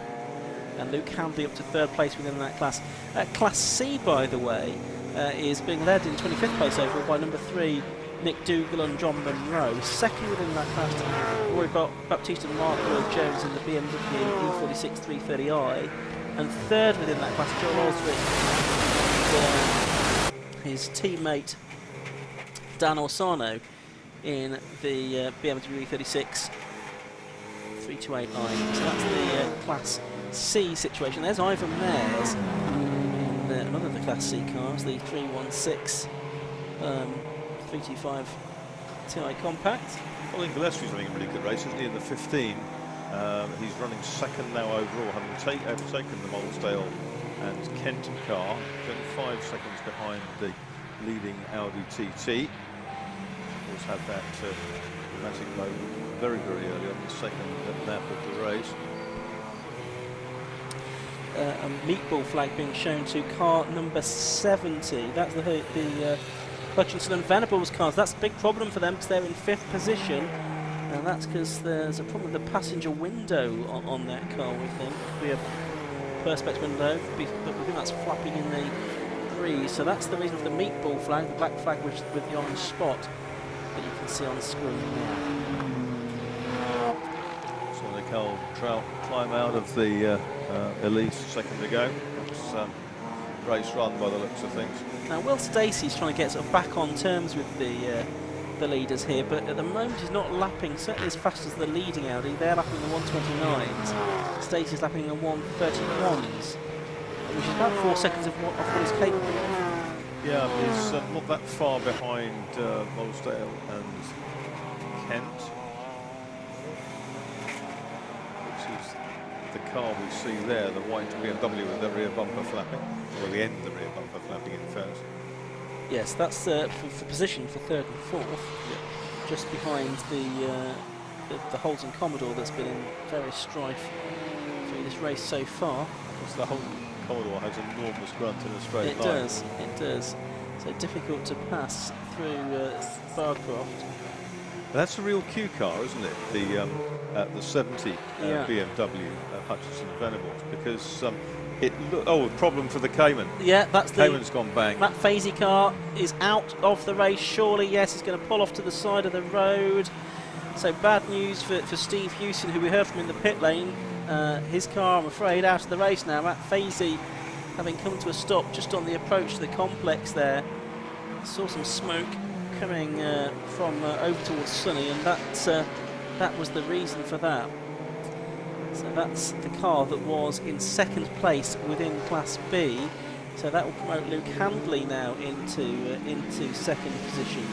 And Luke Hambley up to third place within that class. Class C, by the way, is being led in 25th place overall by number 3 Nick Dougal and John Munro. Second within that class, we've got Baptiste and Mark Lloyd Jones in the BMW E46 330i. And third within that class, Joel Osric, his teammate Dan Orsano in the BMW E36 328i. So that's the Class C situation. There's Ivan Mares in another of the Class C cars, the 316 325 Ti Compact. I think Gillespie's running a really good race, isn't he, in the 15? He's running second now overall, having overtaken the Molesdale and Kent car, only 5 seconds behind the leading Audi TT. He's had that dramatic low very, very early on the second lap of the race. A meatball flag being shown to car number 70. That's the Hutchinson and Venables cars. That's a big problem for them because they're in 5th position, and that's because there's a problem with the passenger window on that car, we think. We have perspex window, but we think that's flapping in the breeze. So that's the reason for the meatball flag, the black flag with the orange spot that you can see on the screen now. So Nicole Trout climb out of the Elise a second ago. It's race run by the looks of things. Now Will Stacey's trying to get sort of back on terms with the leaders here, but at the moment he's not lapping certainly as fast as the leading Audi. They're lapping the 129s. Stacey's lapping the 131s, which is about 4 seconds of what he's capable of. Yeah, he's not that far behind Molesdale and Kent, which is the car we see there, the white BMW with the rear bumper flapping, or the end of the rear bumper flapping in fairness. Yes, that's for position for 3rd and 4th, yeah. Just behind the Holden Commodore that's been in various strife through this race so far. Because the Holden Commodore has enormous grunt in a straight line. It does. So difficult to pass through Barcroft. That's a real Q car, isn't it? The 70 BMW Hutchinson Venables, because problem for the Cayman. Yeah, that's the Cayman's gone bang. Matt Fazy car is out of the race. Surely, yes, he's going to pull off to the side of the road. So bad news for Steve Houston, who we heard from in the pit lane. His car, I'm afraid, out of the race now. Matt Fazy, having come to a stop just on the approach to the complex there, saw some smoke coming from over towards Sunny, and that was the reason for that. So that's the car that was in 2nd place within Class B. So that will promote Luke Handley now into second position.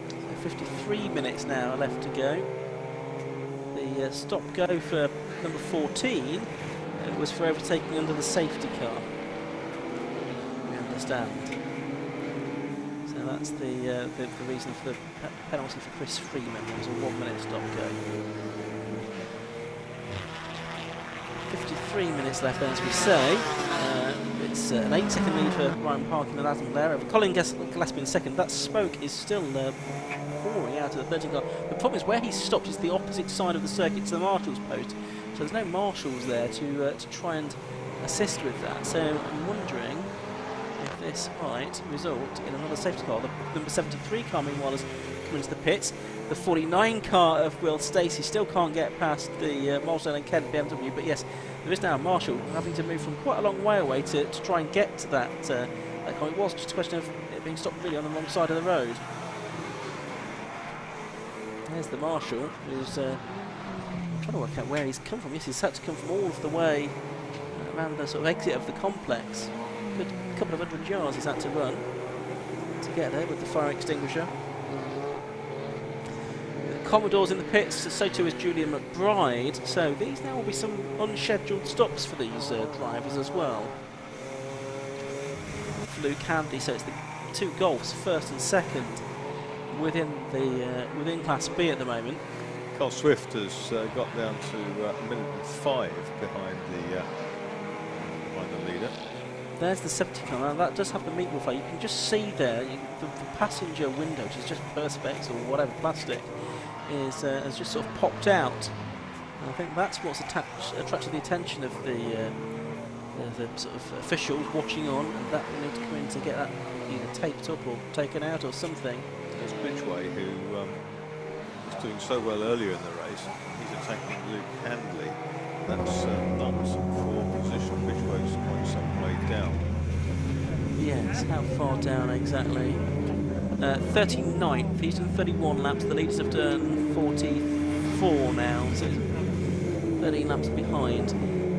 So 53 minutes now left to go. The stop go for number 14 was for overtaking under the safety car. We understand. So that's the reason for the penalty for Chris Freeman. It was a 1 minute stop go. 53 minutes left then, as we say. It's an 8-second lead for Ryan Parkin and Adam Blair over Colin Gillespie in second. That smoke is still pouring out of the 13 car. The problem is where he stopped is the opposite side of the circuit to the marshal's post. So there's no marshals there to try and assist with that. So I'm wondering if this might result in another safety car. The number 73 car, meanwhile, has come into the pits. The 49 car of Will Stacey still can't get past the Milesdale and Kent BMW, but yes, there is now a marshal having to move from quite a long way away to try and get to that car. It was just a question of it being stopped really on the wrong side of the road. There's the marshal, who's trying to work out where he's come from. Yes, he's had to come from all of the way around the sort of exit of the complex. Good couple of 100 yards he's had to run to get there with the fire extinguisher. The Commodore's in the pits, so too is Julian McBride. So these now will be some unscheduled stops for these drivers as well. For Luke Handley, so it's the two Golfs, first and second, within Class B at the moment. Carl Swift has got down to a minute and 5 behind the leader. There's the 70 car. Now that does have the meat fire. You can just see there the passenger window, which is just perspex or whatever plastic, has just sort of popped out. And I think that's what's attracted the attention of the sort of officials watching on, and that will need to come in to get that either taped up or taken out or something. There's Bridgeway, who was doing so well earlier in the race. He's attacking Luke Handley. That's not for position. Bridgeway's quite some way down. Yes, how far down exactly? 39th. He's done 31 laps. The leaders have done 44 now, so 13 laps behind.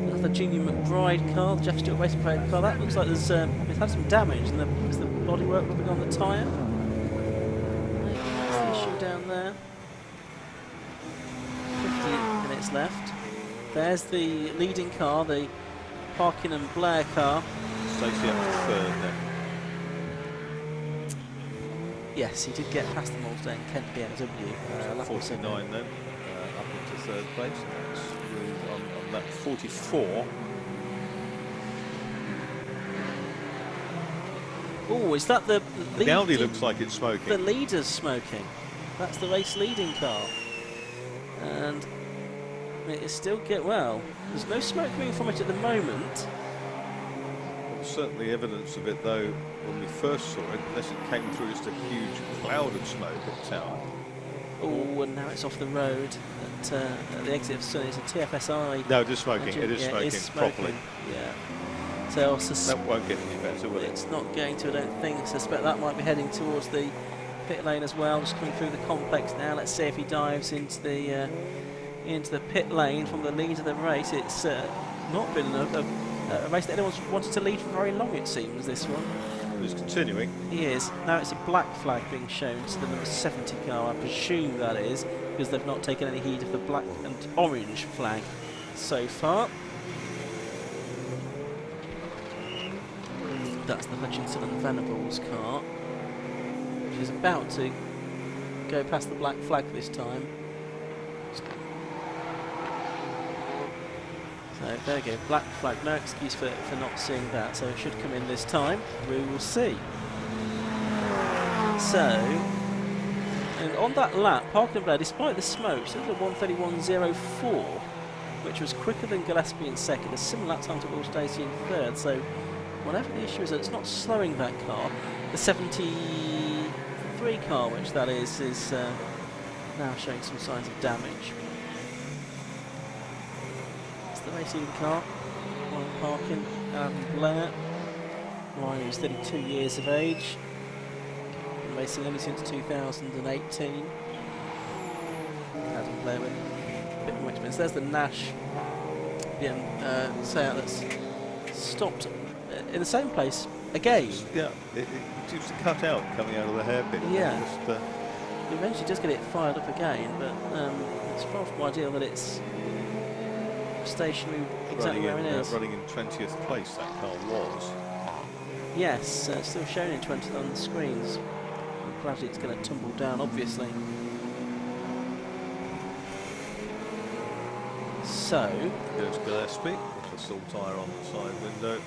That's the Junior McBride car, the Jeff Stewart Racing Parade car. That looks like it's had some damage. And is the bodywork rubbing on the tyre? That's the issue down there. 50 minutes left. There's the leading car, the Parkin and Blair car. Stacey up to third then. Yes, he did get past the Milesdale and Kent BMW. 49 then, up into third place. That's on lap 44. Oh, is that the The Audi looks like it's smoking. The leader's smoking. That's the race leading car. And it is still well. There's no smoke coming from it at the moment. There's certainly evidence of it though when we first saw it, unless it came through just a huge cloud of smoke at the tower. Oh, and now it's off the road at the exit of Sunny. It's a TFSI. No, it is smoking. engine. It is yeah, smoking properly. Yeah. So that won't get any better, will it? It's not going to, I don't think. I suspect that might be heading towards the pit lane as well. Just coming through the complex now. Let's see if he dives into the pit lane from the lead of the race. It's not been a race that anyone's wanted to lead for very long, it seems, this one. It's continuing. He is. Now it's a black flag being shown to the number 70 car, I presume that is, because they've not taken any heed of the black and orange flag so far. That's the Hutchinson and Venables car, which is about to go past the black flag this time. So there we go, black flag, no excuse for not seeing that, so it should come in this time, we will see. So, and on that lap, Parkin Blair, despite the smoke, still at 1:31.04, which was quicker than Gillespie in second, a similar lap time to Will Stacey in third, so whatever the issue is, it's not slowing that car. The 73 car, which that is now showing some signs of damage. The racing car, Ryan Parkin, Adam Blair. Ryan is 32 years of age, been racing only since 2018. Adam there with a bit more experience. There's the Nash Seat that's stopped in the same place again. Yeah, it seems to cut out coming out of the hairpin. Yeah. Just, He eventually does get it fired up again, but it's far from ideal that it's stationary exactly where it is. Running in 20th place, that car was. Yes, still showing in 20th on the screens. Gradually it's going to tumble down, obviously. So, There's Gillespie, with a still tyre on the side window.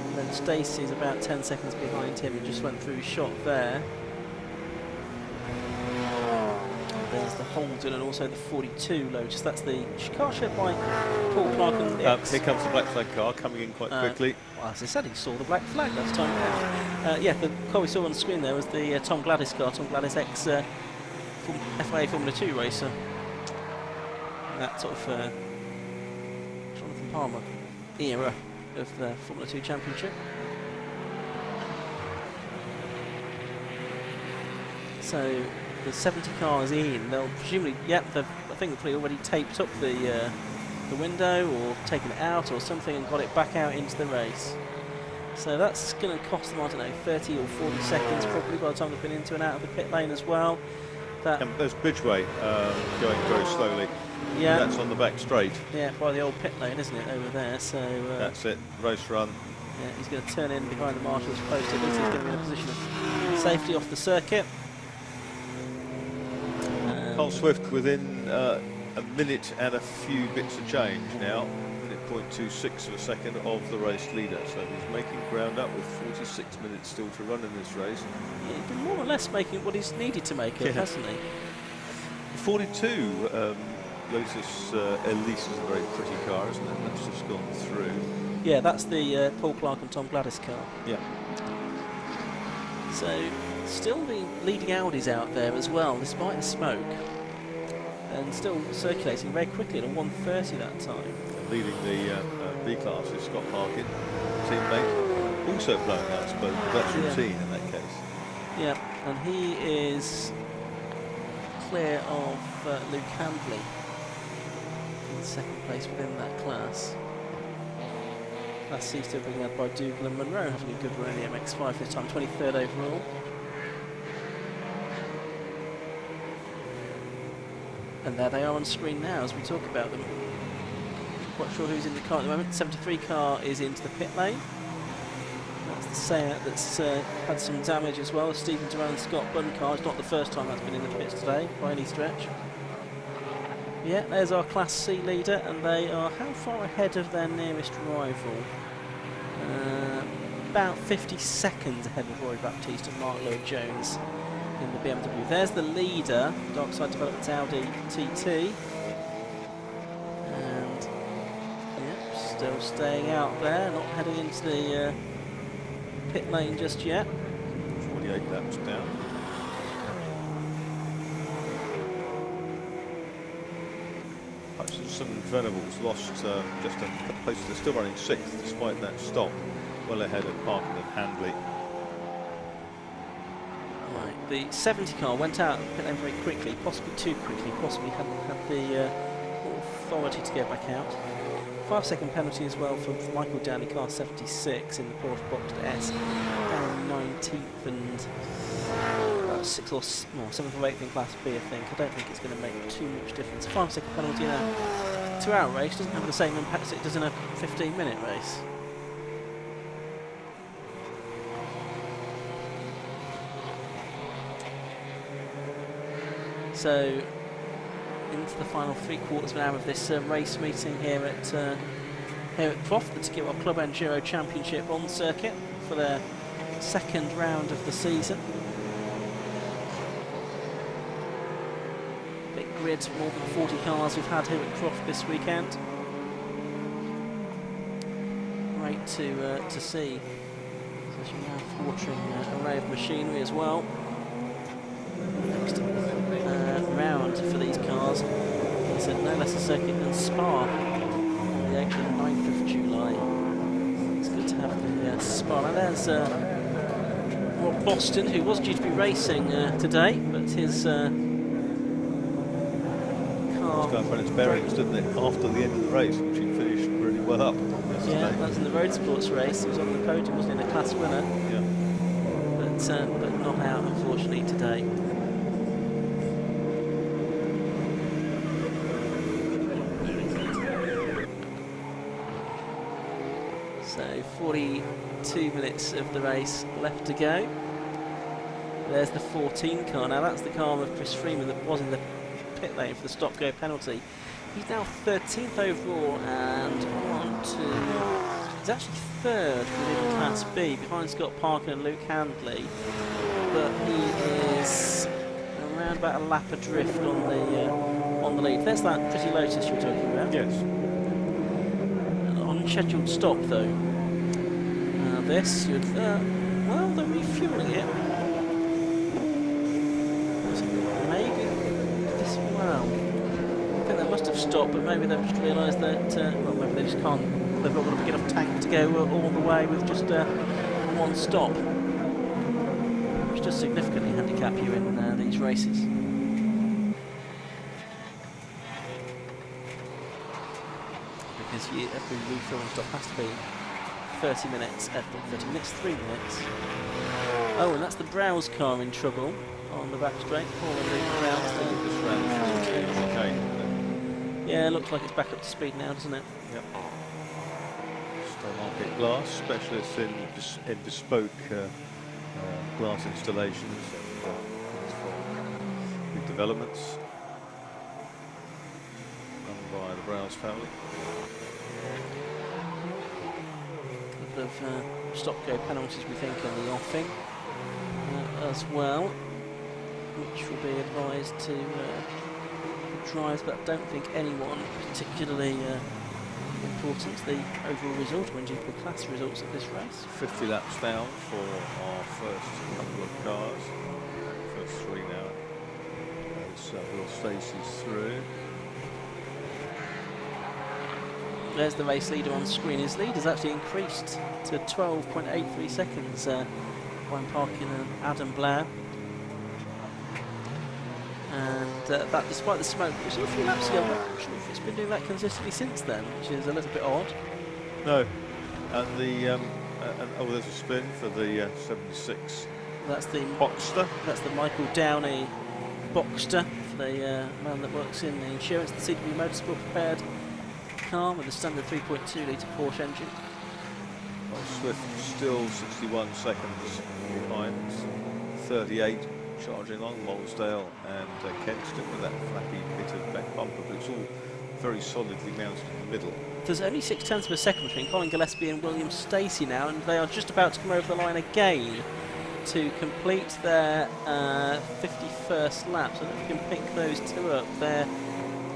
and then Stacey's about 10 seconds behind him. He just went through his shot there. There's the Holden and also the 42 Lotus. That's the car shared by Paul Clark and the X. Here comes the black flag car coming in quite quickly. Well, as I said, he saw the black flag last time round. Yeah, the car we saw on the screen there was the Tom Gladys car, Tom Gladys ex FIA Formula 2 racer. That sort of Jonathan Palmer era of the Formula 2 Championship. So the 70 cars in, they'll presumably, I think they've probably already taped up the window or taken it out or something and got it back out into the race. So that's going to cost them, I don't know, 30 or 40 seconds probably by the time they've been into and out of the pit lane as well. That There's Bridgeway going very slowly. Yeah. That's on the back straight. Yeah, by the old pit lane, isn't it, over there? So That's it, race run. yeah, he's going to turn in behind the marshal's post. At least he's going to be in a position of safety off the circuit. Carl Swift within a minute and a few bits of change now. Minute 0.26 of a second of the race leader. So he's making ground up with 46 minutes still to run in this race. Yeah, he's been more or less making what he's needed to make it, hasn't he? 42 Lotus Elise is a very pretty car, isn't it? That's just gone through. Yeah, that's the Paul Clark and Tom Gladys car. Yeah. So, still the leading Audis out there as well, despite the smoke. And still circulating very quickly at a 1:30 that time. And leading the B class is Scott Parkin, teammate, also blowing out smoke, but that's routine in that case. Yeah, and he is clear of Luke Handley in second place within that class. Class C still being led by Dougal and Monroe, having a good run in the MX-5 this time, 23rd overall. And there they are on screen now as we talk about them. Not quite sure who's in the car at the moment. 73 car is into the pit lane. That's the Seat that's had some damage as well. Stephen Durand Scott Bunn car. It's not the first time that's been in the pits today by any stretch. Yeah, there's our Class C leader, and they are how far ahead of their nearest rival? About 50 seconds ahead of Roy Baptiste and Mark Lloyd-Jones in the BMW. There's the leader, Darkside Developments Audi TT. And yeah, still staying out there, not heading into the pit lane just yet. 48 laps down. Hutchinson and Venables lost just a couple of places. They're still running 6th despite that stop, well ahead of Parkin and Handley. Right, the 70 car went out of the pit lane very quickly, possibly too quickly, possibly hadn't had the authority to get back out. 5-second penalty as well for Michael Downey, car 76 in the Porsche boxed S, down 19th and 6th or 7th or 8th in Class B, I think. I don't think it's going to make too much difference. 5-second penalty in a 2-hour race doesn't have the same impact as it does in a 15-minute race. So, into the final 3/4 of an hour of this race meeting here at Croft, to give our Club Enduro Championship on circuit for their second round of the season. Big grid, more than 40 cars we've had here at Croft this weekend. Great to see. Such a mouth-watering array of machinery as well. Next round for these cars is at no less a circuit than Spa, the 8th and 9th of July. It's good to have the Spa. Now there's Rob Boston, who was due to be racing today, but his car. It's going to run its bearings, didn't it? After the end of the race, which he finished really well up. Yeah, that was in the road sports race. He was on the podium, wasn't he, in a class winner? Yeah. But not out, unfortunately, today. So 42 minutes of the race left to go. There's the 14 car. Now that's the car of Chris Freeman that was in the pit lane for the stop-go penalty. He's now 13th overall and he's actually third within Class B, behind Scott Parker and Luke Handley. But he is around about a lap adrift on the lead. There's that pretty Lotus you were talking about. Yes. Unscheduled stop though. This you'd well, they're refueling it. Maybe this I think they must have stopped, but maybe they've just realised that well, maybe they just can't. They've not got a big enough tank to go all the way with just one stop, which does significantly handicap you in these races. Because every refilling stop has to be 30 minutes, 30 minutes, 3 minutes. Oh, and that's the Browse car in trouble on the back straight. Yeah, looks like it's back up to speed now, doesn't it? Yep. Star Market Glass, specialists in bespoke glass installations and for big developments run by the Browse family. A couple of stop-go penalties, we think, in the offing as well, which will be advised to drives, but I don't think anyone particularly important to the overall result when GP class results of this race. 50 laps down for our first couple of cars. First three now. As Will Stacey's through. There's the race leader on screen. His lead has actually increased to 12.83 seconds when parking Adam Blair. And that despite the smoke, which was a few laps ago. I'm not sure if it's been doing that consistently since then, which is a little bit odd. No, and the oh, there's a spin for the 76. That's the Boxster. That's the Michael Downey Boxster, for the man that works in the insurance. The CW Motorsport prepared car with a standard 3.2 litre Porsche engine. Well, Swift still 61 seconds behind. 38. Charging along Lonsdale and Kenston with that flappy bit of back bumper, but it's all very solidly mounted in the middle. There's only 0.6 of a second between Colin Gillespie and William Stacey now, and they are just about to come over the line again to complete their 51st lap. So if we can pick those two up, they're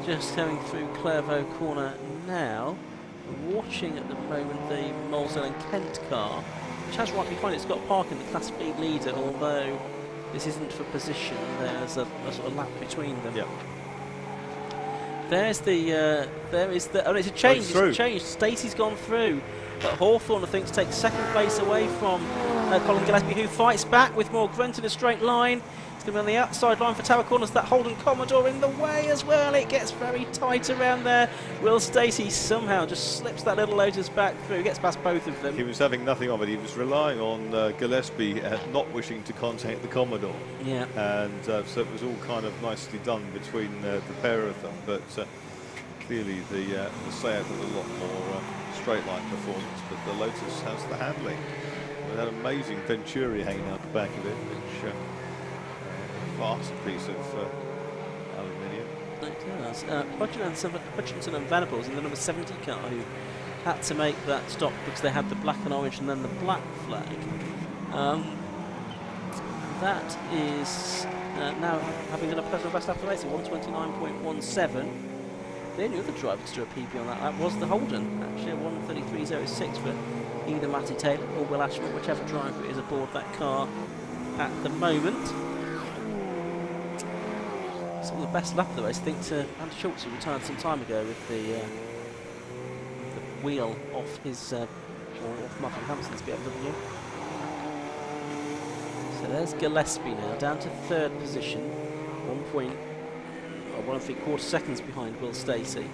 just going through Clairvaux corner now. We're watching at the moment the Molesdale and Kent car, which has right behind it Scott Parkin, the Class B leader, although this isn't for position. There's a sort of lap between them. Yep. There's the, there is the, oh, it's a change, it's a change. Stacey's gone through, but Hawthorne, I think, takes second place away from Colin Gillespie, who fights back with more grunt in a straight line. It's going to be on the outside line for Tower Corners. That Holden Commodore in the way as well. It gets very tight around there. Will Stacey somehow just slips that little Lotus back through, gets past both of them. He was having nothing of it. He was relying on Gillespie not wishing to contact the Commodore. Yeah. And so it was all kind of nicely done between the pair of them. But clearly the Seat has a lot more straight line performance, but the Lotus has the handling. With that amazing Venturi hanging out the back of it, which vast piece of aluminium. It does. Hutchinson and Venables in the number 70 car, who had to make that stop because they had the black and orange and then the black flag. That is now having done a personal best after race at 129.17. The only other driver to do a PB on that was the Holden, actually at 133.06, but either Matty Taylor or Will Ashman, whichever driver is aboard that car at the moment. Some of the best lap of the race, I think, to Andy Schultz, who retired some time ago with the wheel off his, or off Martin Hampson's BMW. So there's Gillespie now, down to third position, 1.9 1 3/4 seconds behind Will Stacey,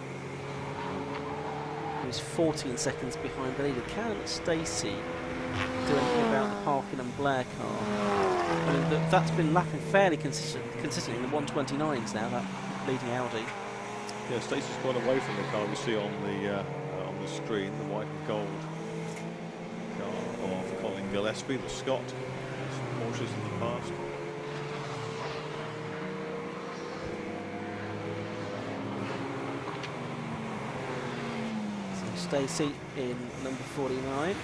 who's 14 seconds behind the leader. Can Stacey do anything about the Parkin and Blair car? I mean, that's been lapping fairly consistently in the 129s now, that leading Audi. Yeah, Stacey's gone away from the car we see on the screen, the white and gold car of Colin Gillespie, the Scot, Porsches in the past. So Stacey in number 49.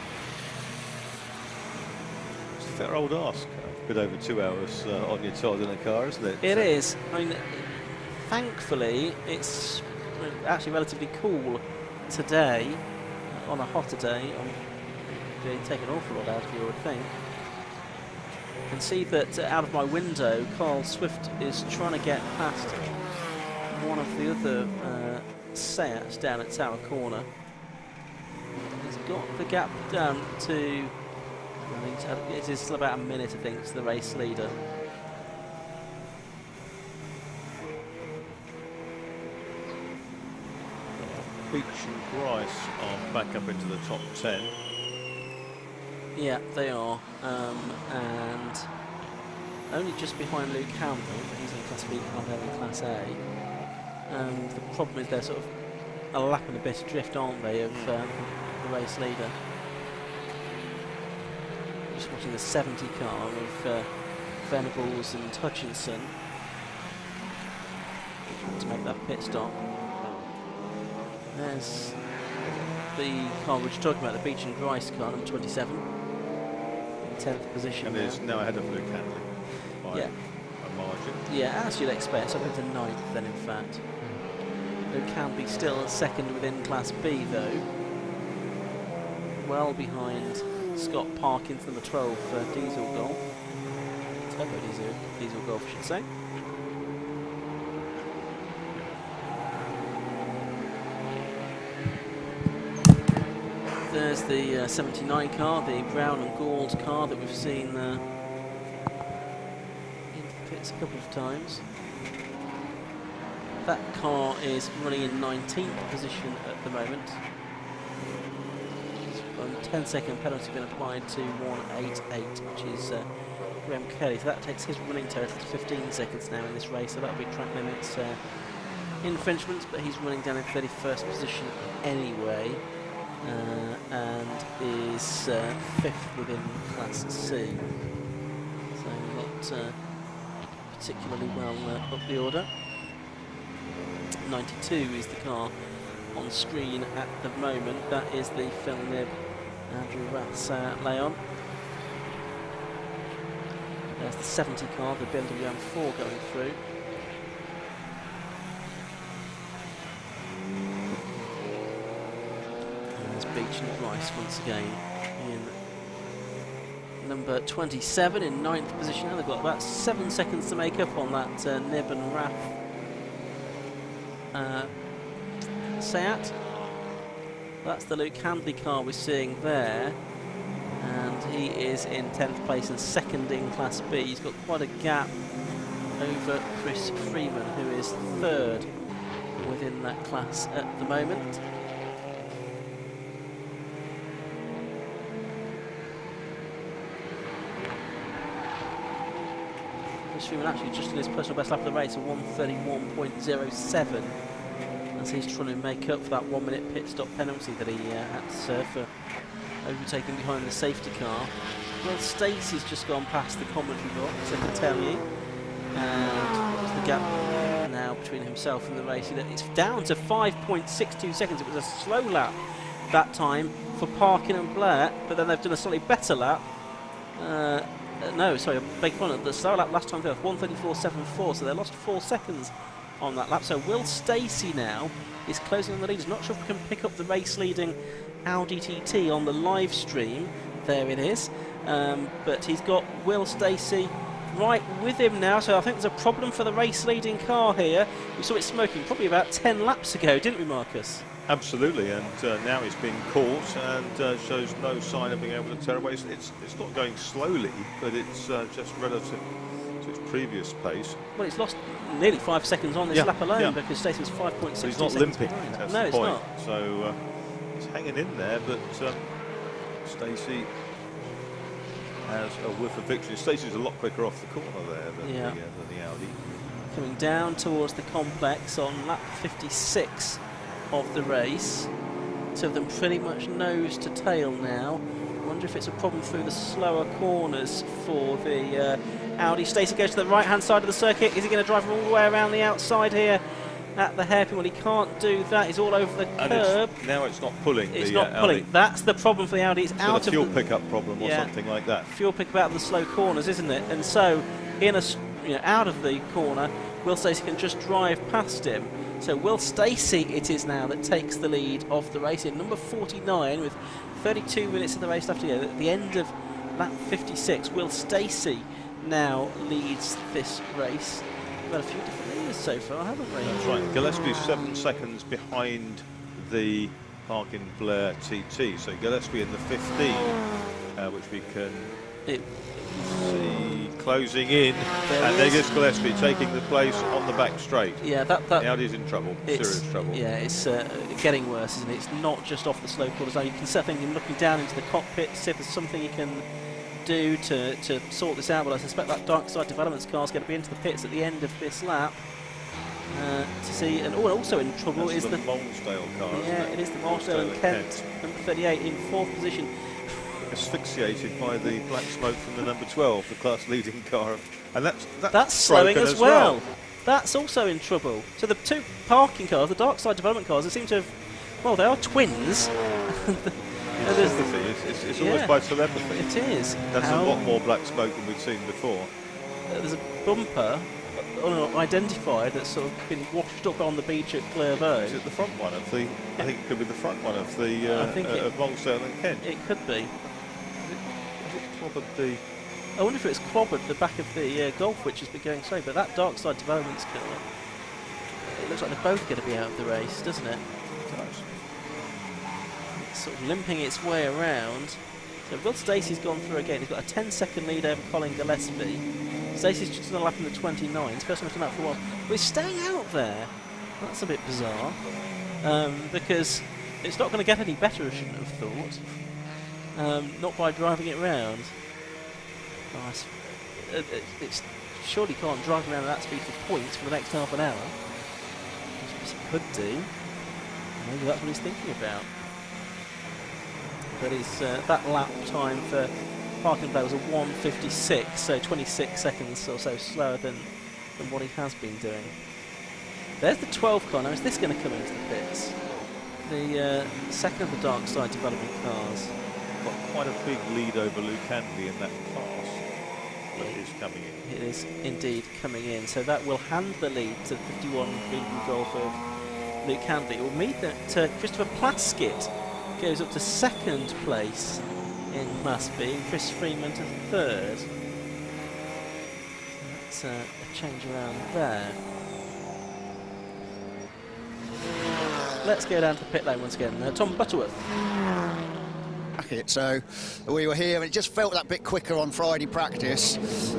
It's a fair old ask. A bit over 2 hours on your tires in a car, isn't it? It is. I mean, thankfully, it's actually relatively cool today, on a hotter day. They take an awful lot out of you, I would think. You can see that out of my window, Carl Swift is trying to get past one of the other Seats down at Tower Corner. He's got the gap down to, it is still about a minute, I think, to the race leader. Beach and Grice are back up into the top 10. Yeah, they are, and only just behind Luke Campbell, but he's in Class B, Campbell in Class A. The problem is they're sort of a lap and a bit adrift, aren't they, of the race leader. Just watching the 70 car of Venables and Hutchinson to make that pit stop. There's the car which you're talking about, the Beach and Grice car, number 27, in 10th position. And is now ahead of Luke Hanley by yeah. a margin. Yeah, as you'd expect, so into 9th then, in fact. Luke Hanley still second within Class B, though. Well behind Scott Parkins, number 12 for Diesel Golf. Turbo Diesel Golf, I should say. There's the 79 car, the brown and gold car that we've seen in the pits a couple of times. That car is running in 19th position at the moment. A 10-second penalty been applied to 188, which is Graham Kelly. So that takes his running total to 15 seconds now in this race. So that'll be track limits infringements, but he's running down in 31st position anyway. And is 5th within Class C. So not particularly well up the order. 92 is the car on screen at the moment. That is the Phil Nib, Andrew Rath's Leon. There's the 70 car, the BMW M4 going through. Beach and Grice once again in number 27 in 9th position. Now they've got about 7 seconds to make up on that Nib and Rath Seat. That's the Luke Handley car we're seeing there, and he is in 10th place and second in Class B. He's got quite a gap over Chris Freeman, who is 3rd within that class at the moment. Freeman actually just in his personal best lap of the race, a 1:31.07, as he's trying to make up for that 1 minute pit stop penalty that he had to serve for overtaking behind the safety car. Well, Stacey's just gone past the commentary box, I can tell you, and what's the gap now between himself and the race? It's down to 5.62 seconds. It was a slow lap that time for Parkin and Blair, but then they've done a slightly better lap. No, sorry, beg your pardon. The slow lap last time they were 1:34.74, so they lost 4 seconds on that lap. So Will Stacey now is closing on the leaders. Not sure if we can pick up the race-leading Audi TT on the live stream. There it is. But he's got Will Stacey right with him now, so I think there's a problem for the race-leading car here. We saw it smoking probably about 10 laps ago, didn't we, Marcus? Absolutely, and now it's being caught and shows no sign of being able to tear away. It's not going slowly, but it's just relative to its previous place. Well, it's lost nearly 5 seconds on this lap alone, yeah. because Stacey was 5.6 So he's not seconds limping. behind. That's No, the it's point. not. So he's hanging in there, but Stacey has a whiff of victory. Stacey's a lot quicker off the corner there than, the Audi. Coming down towards the complex on lap 56 of the race. Two of them pretty much nose to tail now. I wonder if it's a problem through the slower corners for the Audi. Stacey goes to the right-hand side of the circuit. Is he going to drive all the way around the outside here at the hairpin? Well, he can't do that. He's all over the curb. Now it's not pulling. It's not pulling. Audi. That's the problem for the Audi. It's out a fuel of the pickup problem or something like that. Fuel pickup out of the slow corners, isn't it? And so, in a out of the corner, Will Stacey can just drive past him. So Will Stacey it is now that takes the lead of the race in number 49 with 32 minutes of the race left to go. At the end of lap 56, Will Stacey now leads this race. We've had a few different leaders so far, haven't we? That's right. Gillespie's 7 seconds behind the Parkin Blair TT. So Gillespie in the 15, which we can see closing in. And there goes Gillespie taking the place on the back straight. Yeah, the Audi's in trouble, serious trouble. Yeah, it's getting worse, isn't it? It's not just off the slow corners. Now you can set him looking down into the cockpit, see if there's something you can do to sort this out. But I suspect that Darkside Developments car is going to be into the pits at the end of this lap to see. And also in trouble is the Lonsdale car. Yeah, it is the Lonsdale and Kent, number 38 in 4th position. Asphyxiated by the black smoke from the number 12, the class leading car, and that's slowing as well. That's also in trouble. So the two parking cars, the Darkside Development cars, they seem to have, well, they are twins. It's almost by telepathy. It is. That's a lot more black smoke than we've seen before. There's a bumper unidentified that's sort of been washed up on the beach at Clairvaux. Is it the front one of the? I think it could be the front one of the of Lonsdale and Kent. It could be. Probably. I wonder if it's clobbered the back of the Golf, which has been going slow. But that Darkside Developments car, it looks like they're both going to be out of the race, doesn't it? It does. It's sort of limping its way around. So Will Stacey's gone through again. He's got a 10-second lead over Colin Gillespie. Stacey's just done a lap in the 29s. First time he's done that for a while. But he's staying out there. That's a bit bizarre. Because it's not going to get any better, I shouldn't have thought. Not by driving it round. It surely can't drive around at that speed for points for the next half an hour. Which it could do. Maybe that's what he's thinking about. But he's, that lap time for Parkin Blair was a 1:56, so 26 seconds or so slower than what he has been doing. There's the 12 car. Now, is this going to come into the pits? The second of the Darkside Development cars. Got quite a big lead over Luke Handley in that class. But it is coming in. It is indeed coming in. So that will hand the lead to the 51 Freedom Golf of Luke Handley. It will mean that Christopher Plaskett goes up to 2nd place in Class B, and Chris Freeman to 3rd. So that's a change around there. Let's go down to the pit lane once again. Tom Butterworth. So we were here, and it just felt that bit quicker on Friday practice,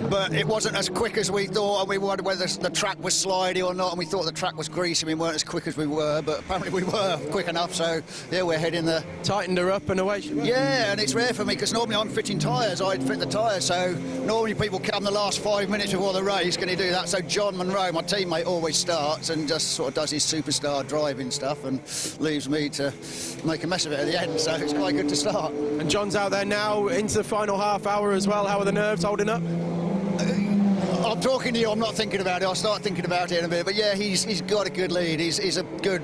but it wasn't as quick as we thought, and we wondered whether the track was slidey or not, and we thought the track was greasy. We weren't as quick as we were, but apparently we were quick enough. So yeah, we're heading the tightened her up and away she went. Yeah, and it's rare for me because normally I'm fitting tyres. I'd fit the tyres, so normally people come the last 5 minutes before the race. Can you do that? So John Monroe, my teammate, always starts and just sort of does his superstar driving stuff and leaves me to make a mess of it at the end. So it's quite good to start. And John's out there now into the final half hour as well. How are the nerves holding up? I'm talking to you, I'm not thinking about it. I'll start thinking about it in a bit. But yeah, he's got a good lead. He's a good...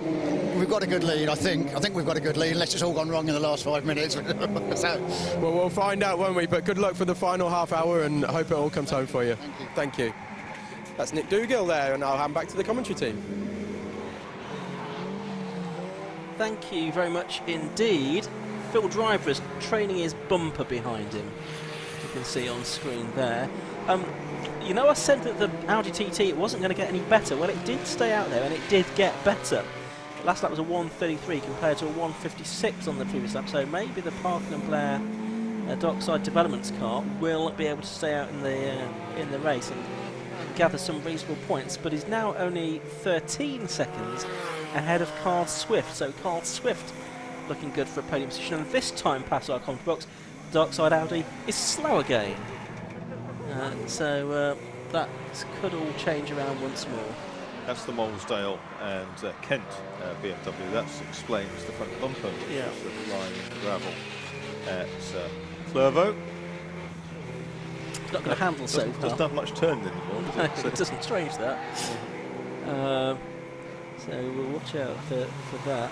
We've got a good lead, I think. I think we've got a good lead, unless it's all gone wrong in the last 5 minutes. So. Well, we'll find out, won't we? But good luck for the final half hour, and I hope it all comes home for you. Thank you. Thank you. That's Nick Dougal there, and I'll hand back to the commentary team. Thank you very much indeed. Phil Driver is training his bumper behind him. You can see on screen there. You know, I said that the Audi TT, it wasn't going to get any better. Well, it did stay out there, and it did get better. Last lap was a 1:33 compared to a 1:56 on the previous lap, so maybe the Parkin and Blair Darkside Developments car will be able to stay out in the race. And gather some reasonable points, but is now only 13 seconds ahead of Carl Swift. So Carl Swift looking good for a podium position, and this time past our commentary box, Darkside Audi is slow again. So that could all change around once more. That's the Molesdale and Kent BMW. That explains the front bumper, which Yeah. is the line gravel at Clervaux. It's not going to handle so Doesn't well. have much turn anymore, No, does it? it doesn't change that. So we'll watch out for that.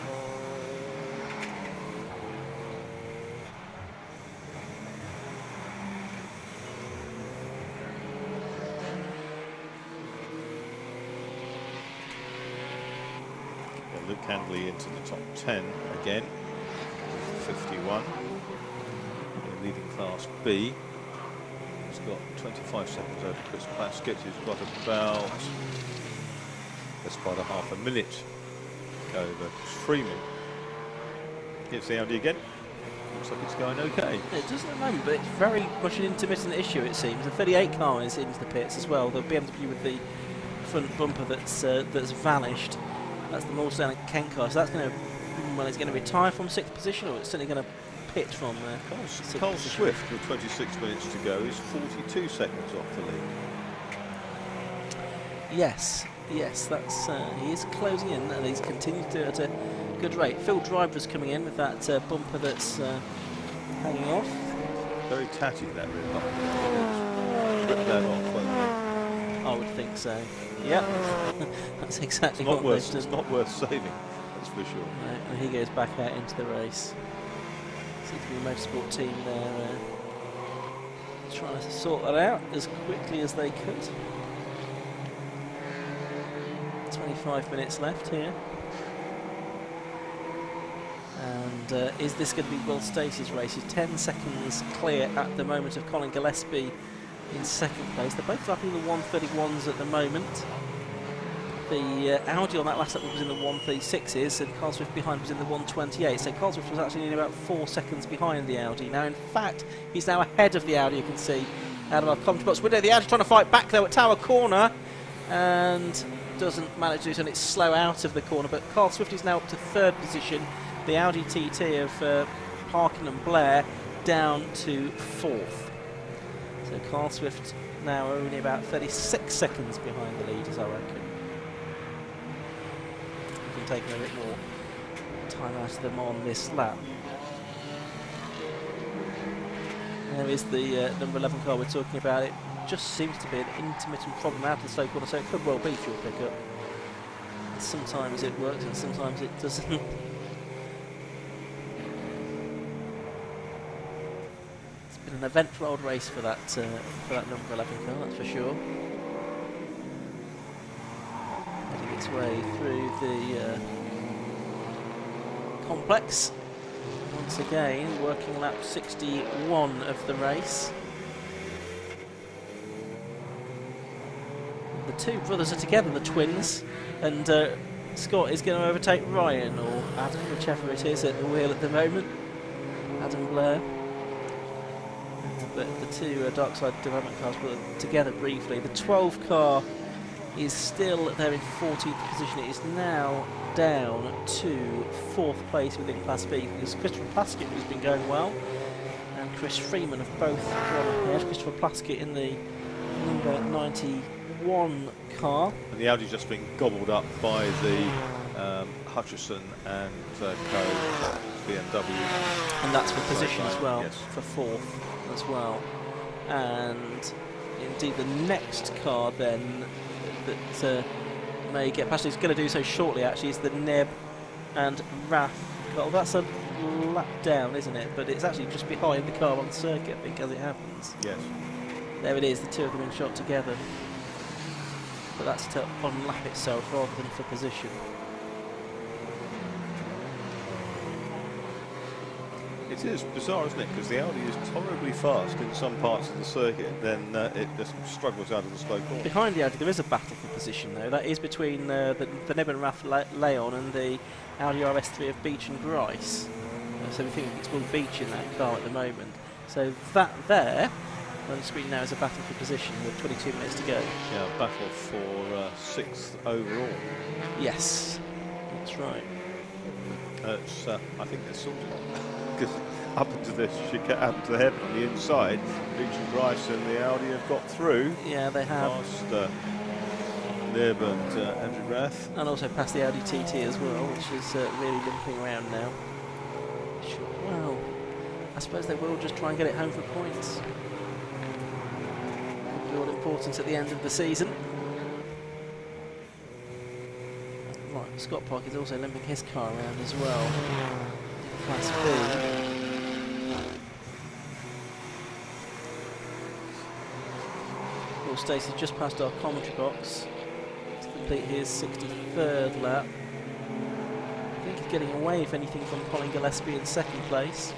Luke Handley into the top 10 again, with 51. In leading Class B. He's got 25 seconds over Chris Plaskett, who's got about just about a half a minute over Chris Freeman. Here's the Audi again. Looks like it's going okay. It doesn't at the moment, but it's very much an intermittent issue, it seems. The 38 car is into the pits as well. The BMW with the front bumper that's vanished. That's the Molesdale and Kent car. So that's going to, well, it's going to retire from 6th position, or it's certainly going to pit from Carl Swift, with 26 minutes to go, is 42 seconds off the lead. Yes, that's he is closing in, and he's continued to do it at a good rate. Phil Driver's coming in with that bumper that's hanging off. Very tatty, that rear bumper. Rip that off, won't it? I would think so. Yep, that's exactly It's not what worth, they've it's done. not worth saving, that's for sure. Right, and he goes back out into the race. Seems to be the motorsport team there trying to sort that out as quickly as they could. 25 minutes left here. And is this going to be Will Stacey's race? He's 10 seconds clear at the moment of Colin Gillespie in second place. They're both up in the 131s at the moment. The Audi on that last lap was in the 136s, and Carl Swift behind was in the 128. So Carl Swift was actually only about 4 seconds behind the Audi. Now, in fact, he's now ahead of the Audi, you can see, out of our commentary box window. The Audi trying to fight back, though, at Tower Corner, and doesn't manage to do so, and it's slow out of the corner. But Carl Swift is now up to 3rd position. The Audi TT of Parkin and Blair down to 4th. So Carl Swift now only about 36 seconds behind the leaders, I reckon. We can take a bit more time out of them on this lap. There is the number 11 car we're talking about. It just seems to be an intermittent problem out of the slow corner, so it could well be fuel pickup. Sometimes it works and sometimes it doesn't. An eventful old race for that number 11 car, that's for sure. Heading its way through the complex. Once again, working lap 61 of the race. The two brothers are together, the twins, and Scott is going to overtake Ryan, or Adam, whichever it is, at the wheel at the moment. Adam Blair. But the two Darkside development cars were together briefly. The 12 car is still there in 14th position. It is now down to 4th place within Class B, because Christopher Plaskett has been going well, and Chris Freeman have both gone ahead. Christopher Plaskett in the number 91 car. And the Audi's just been gobbled up by the Hutchison and Co. BMW. And that's for position as well, yes. for 4th as well. And indeed the next car then that may get past, he's going to do so shortly actually, is the Neb and Raf car. Well, that's a lap down, isn't it? But it's actually just behind the car on the circuit, I think, as it happens. Yes. There it is, the two of them in shot together. But that's to unlap itself rather than for position. It is bizarre, isn't it? Because the Audi is tolerably fast in some parts of the circuit, then it just struggles out of the slow corner. Behind the Audi there is a battle for position though. That is between the Neb and Raf Leon and the Audi RS3 of Beach and Grice. So we think it's Will Beach in that car at the moment. So that there On the screen now is a battle for position with 22 minutes to go. Yeah, battle for 6th overall. Yes, that's right. It's, I think they're sorted. Because up into this, you get up to the head on the inside. Beach and Bryce and the Audi have got through. Yeah, they have. Past Nib and Andrew Rath. And also past the Audi TT as well, which is really limping around now. Well, I suppose they will just try and get it home for points. Will be all important at the end of the season. Right, Scott Park is also limping his car around as well. Class B. Will Stacey just past our commentary box to complete his 63rd lap. I think he's getting away, if anything, from Colin Gillespie in 2nd place.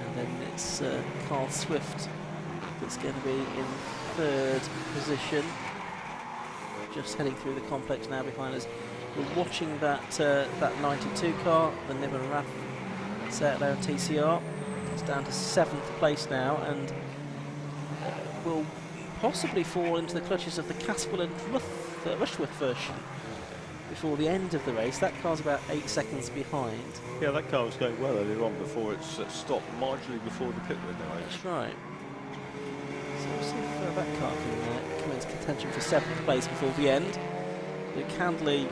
And then it's Carl Swift that's going to be in 3rd position. Just heading through the complex now behind us. We're watching that 92 car, the Nib and Rath Seattle TCR. It's down to 7th place now and will possibly fall into the clutches of the Caspel and Rushworth version before the end of the race. That car's about 8 seconds behind. Yeah, that car was going well earlier on before it's stopped marginally before the pit window. That's right. So we'll see if that car can come into contention for 7th place before the end. Luke Handley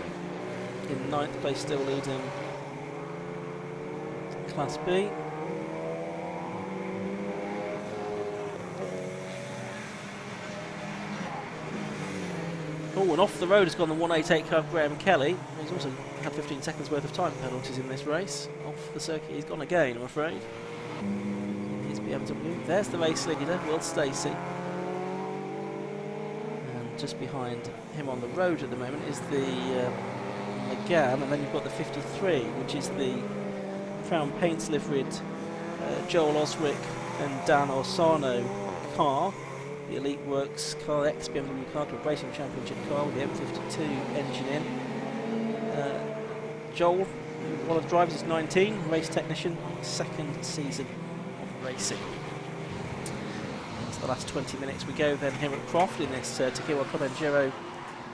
in 9th place, still leading Class B. Oh, and off the road has gone the 188 car of Graham Kelly. He's also had 15 seconds worth of time penalties in this race. Off the circuit, he's gone again, I'm afraid. Here's BMW. There's the race leader, Will Stacey. And just behind him on the road at the moment is the McGann, and then you've got the 53, which is the Crown Paints liveried Joel Osric and Dan Orsano car. The Elite Works car, ex-BMW car, to a racing championship car with the M52 engine in. Joel, one of the drivers, is 19, race technician, 2nd season of racing. That's the last 20 minutes we go then here at Croft in this Tequila Club Enduro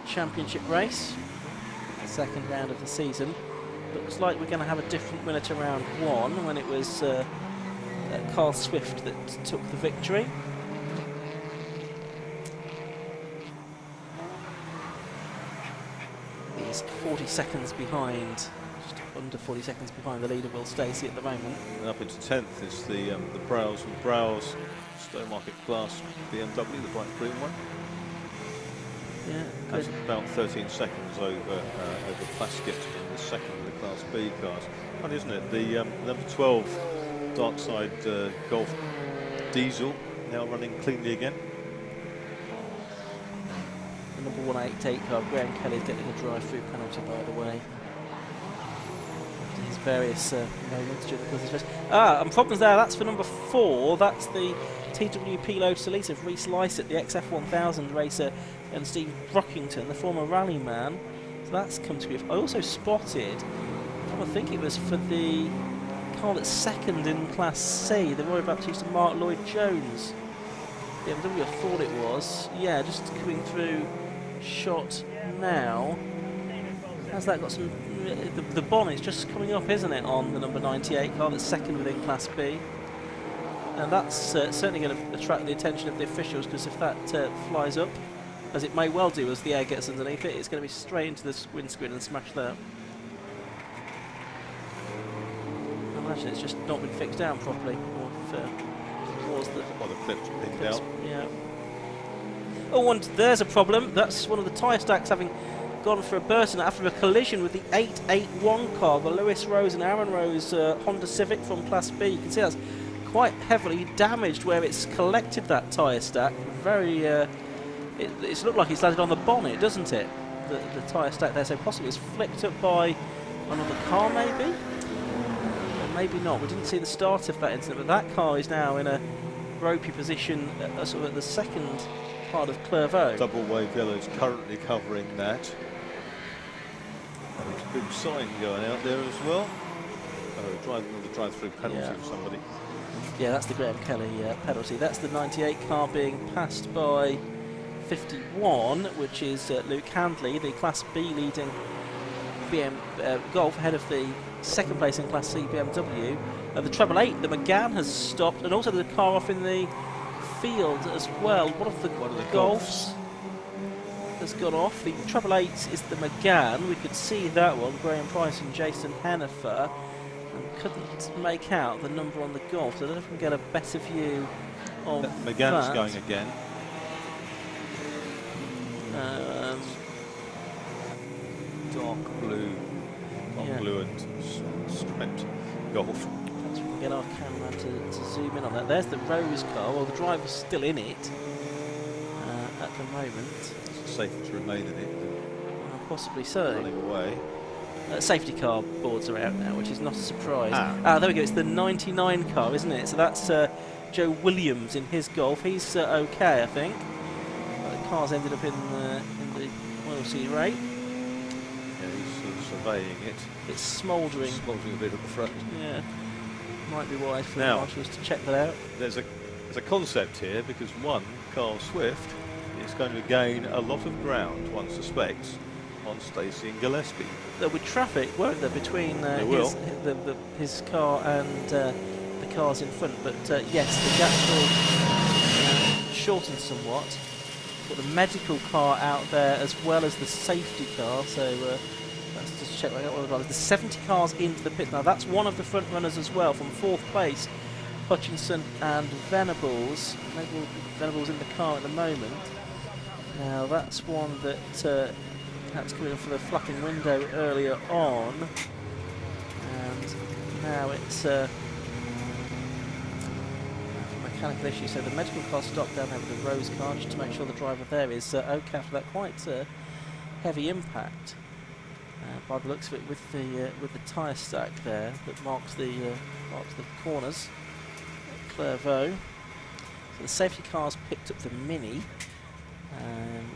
championship race. 2nd round of the season. Looks like we're going to have a different winner to round 1 when it was Carl Swift that took the victory. He's 40 seconds behind, just under 40 seconds behind the leader, Will Stacey, at the moment. And up into 10th is the Browse and Browse Stowmarket Class BMW, the bright green one. Yeah, That's about 13 seconds over Plaskett in the 2nd of the Class B cars. Funny, isn't it? The number 12 Darkside Golf Diesel now running cleanly again. The number 188 car, Graham Kelly, is getting a drive-through penalty, by the way. After his various moments during the course of this race. And problems there, that's for number 4. That's the TWP Lotus Elite of Reese Lysett, the XF1000 racer, and Steve Brockington, the former rally man. So that's come to be. I also spotted, I think it was for the car that's 2nd in Class C, the Roy Baptiste and Mark Lloyd Jones. BMW, I thought it was. Yeah, just coming through shot now. Has that got some... The bonnet's just coming up, isn't it, on the number 98 car that's 2nd within Class B. And that's certainly going to attract the attention of the officials, because if that flies up, as it may well do as the air gets underneath it, it's going to be straight into the windscreen and smash that. I imagine it's just not been fixed down properly. Or if, the clips pinned out. Yeah. Oh, and there's a problem. That's one of the tyre stacks having gone for a burst after a collision with the 881 car, the Lewis Rose and Aaron Rose Honda Civic from Class B. You can see that's quite heavily damaged where it's collected that tyre stack. Very, it's looked like it's landed on the bonnet, doesn't it? The tyre stack there, so possibly it's flicked up by another car, maybe? Or maybe not. We didn't see the start of that incident, but that car is now in a ropey position, sort of at the 2nd part of Clairvaux. Double wave yellow is currently covering that. There's a big sign going out there as well. drive-through penalty Yeah. for somebody. Yeah, that's the Graham Kelly penalty. That's the 98 car being passed by 51, which is Luke Handley, the Class B leading Golf, ahead of the second place in Class C BMW. The treble 8, the McGann has stopped, and also the car off in the field as well. One of the Golfs has gone off. The treble 8 is the McGann. We could see that one, Graham Price and Jason Hennifer, and couldn't make out the number on the Golf. So I don't know if we can get a better view of McGann's that. going again. Dark blue and striped Golf. Perhaps we can get our camera to zoom in on that. There's the Rose car. Well, the driver's still in it at the moment. It's safer to remain in it than Possibly so. running away. Safety car boards are out now, which is not a surprise. There we go. It's the 99 car, isn't it? So that's Joe Williams in his Golf. He's okay, I think. The car's ended up in the Oil Sea Ray. Yeah, he's surveying it. It's smouldering. Smouldering a bit at the front. Yeah. Might be wise for the Now, marshals to check that out. There's a concept here, because one, Carl Swift is going to gain a lot of ground, one suspects, on Stacey and Gillespie. There'll be traffic, won't there, between his car and the cars in front. But yes, the gap will shorten somewhat. Got the medical car out there as well as the safety car. So let's just check what we've got. There's 70 cars into the pit now. That's one of the front runners as well from 4th place. Hutchinson and Venables. Maybe Venables in the car at the moment. Now that's one that perhaps coming in for the flapping window earlier on, and now it's a mechanical issue. So the medical car stopped down there with the Rose car just to make sure the driver there is okay after that quite heavy impact. By the looks of it, with the tyre stack there that marks the corners at Clairvaux. So the safety car's picked up the Mini,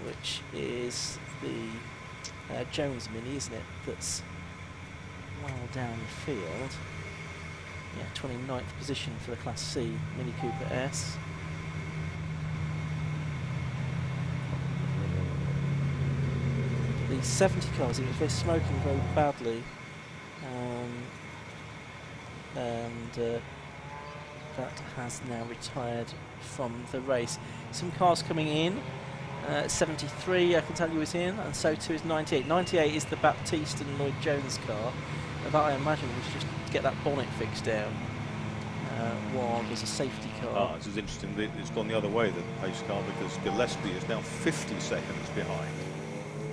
which is the Jones Mini, isn't it? That's well down the field. Yeah, 29th position for the Class C Mini Cooper S. The 70 cars, they're smoking very badly, and that has now retired from the race. Some cars coming in. 73, I can tell you, is in, and so too is 98. 98 is the Baptiste and Lloyd Jones car. That I imagine was just to get that bonnet fixed down while there's a safety car. This is interesting. It's gone the other way, the pace car, because Gillespie is now 50 seconds behind,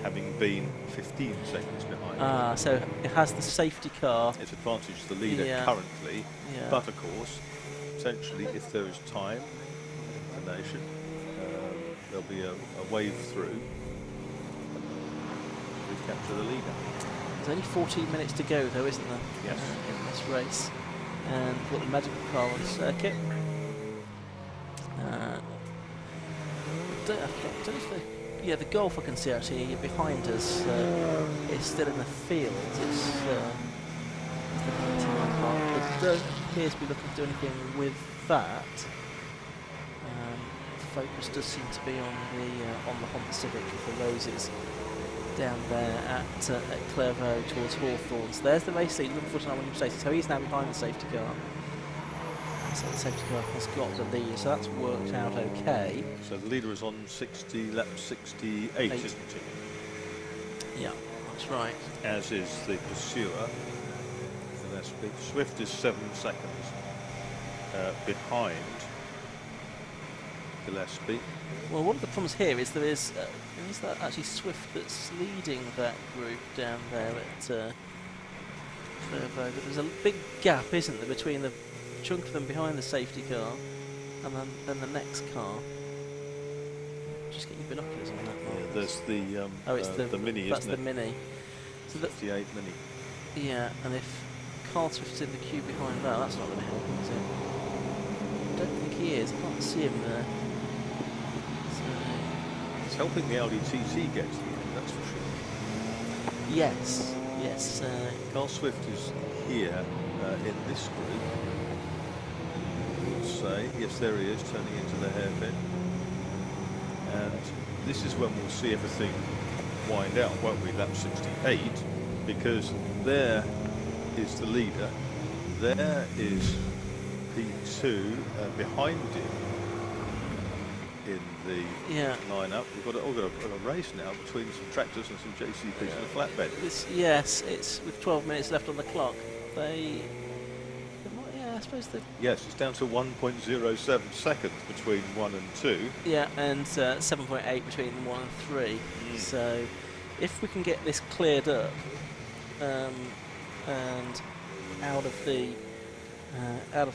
having been 15 seconds behind. So it has the safety car. It's advantage to the leader currently, but of course, potentially, if there is time, the nation. There'll be a wave through. Recapture the leader. There's only 14 minutes to go, though, isn't there? Yes. In this race, and we've got the medical car on the circuit. Don't know if the Golf I can see actually behind us is still in the field. It's the 99 car. But don't appear to be looking to do anything with that. Focus does seem to be on the Honda Civic with the roses down there at Clairvaux towards Hawthorne. So there's the race lead, number 49 William Stacey. So he's now behind the safety car. So the safety car has got the lead, so that's worked out okay. So the leader is on 60, lap 68, isn't he? Yeah, that's right. As is the pursuer. Swift is 7 seconds behind Gillespie. Well, one of the problems here is is that actually Swift that's leading that group down there at Clairvaux. But there's a big gap, isn't there, between the chunk of them behind the safety car and then the next car. Just get your binoculars on that. Yeah, there's the the Mini, that's isn't the it? Mini. So 58 Mini. Yeah, and if Carl Swift's in the queue behind that, that's not going to help him, is it? I don't think he is. I can't see him there. It's helping the Audi TT get to the end, that's for sure. Yes. Carl Swift is here in this group. We'll say, yes, there he is, turning into the hairpin. And this is when we'll see everything wind out, won't we? Lap 68, because there is the leader, there is P2, behind him in the lineup. We've got a race now between some tractors and some JCBs and a flatbed. Yes, it's with 12 minutes left on the clock. I suppose they... Yes, it's down to 1.07 seconds between 1 and 2. Yeah, and 7.8 between 1 and 3. So, if we can get this cleared up and out of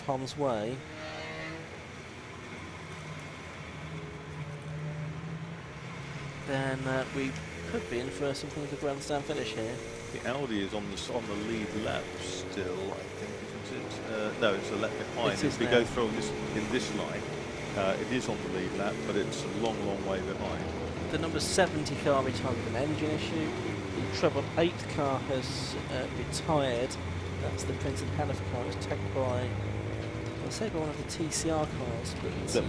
harm's way, then we could be in for something of a grandstand finish here. The Audi is on the lead lap still, I think, isn't it? No, it's a lap behind. If we go through in this line, it is on the lead lap, but it's a long, long way behind. The number 70 car retired with an engine issue. The treble 8 car has retired. That's the Prince and Hannah car. It was taken by, I'll say, by one of the TCR cars. But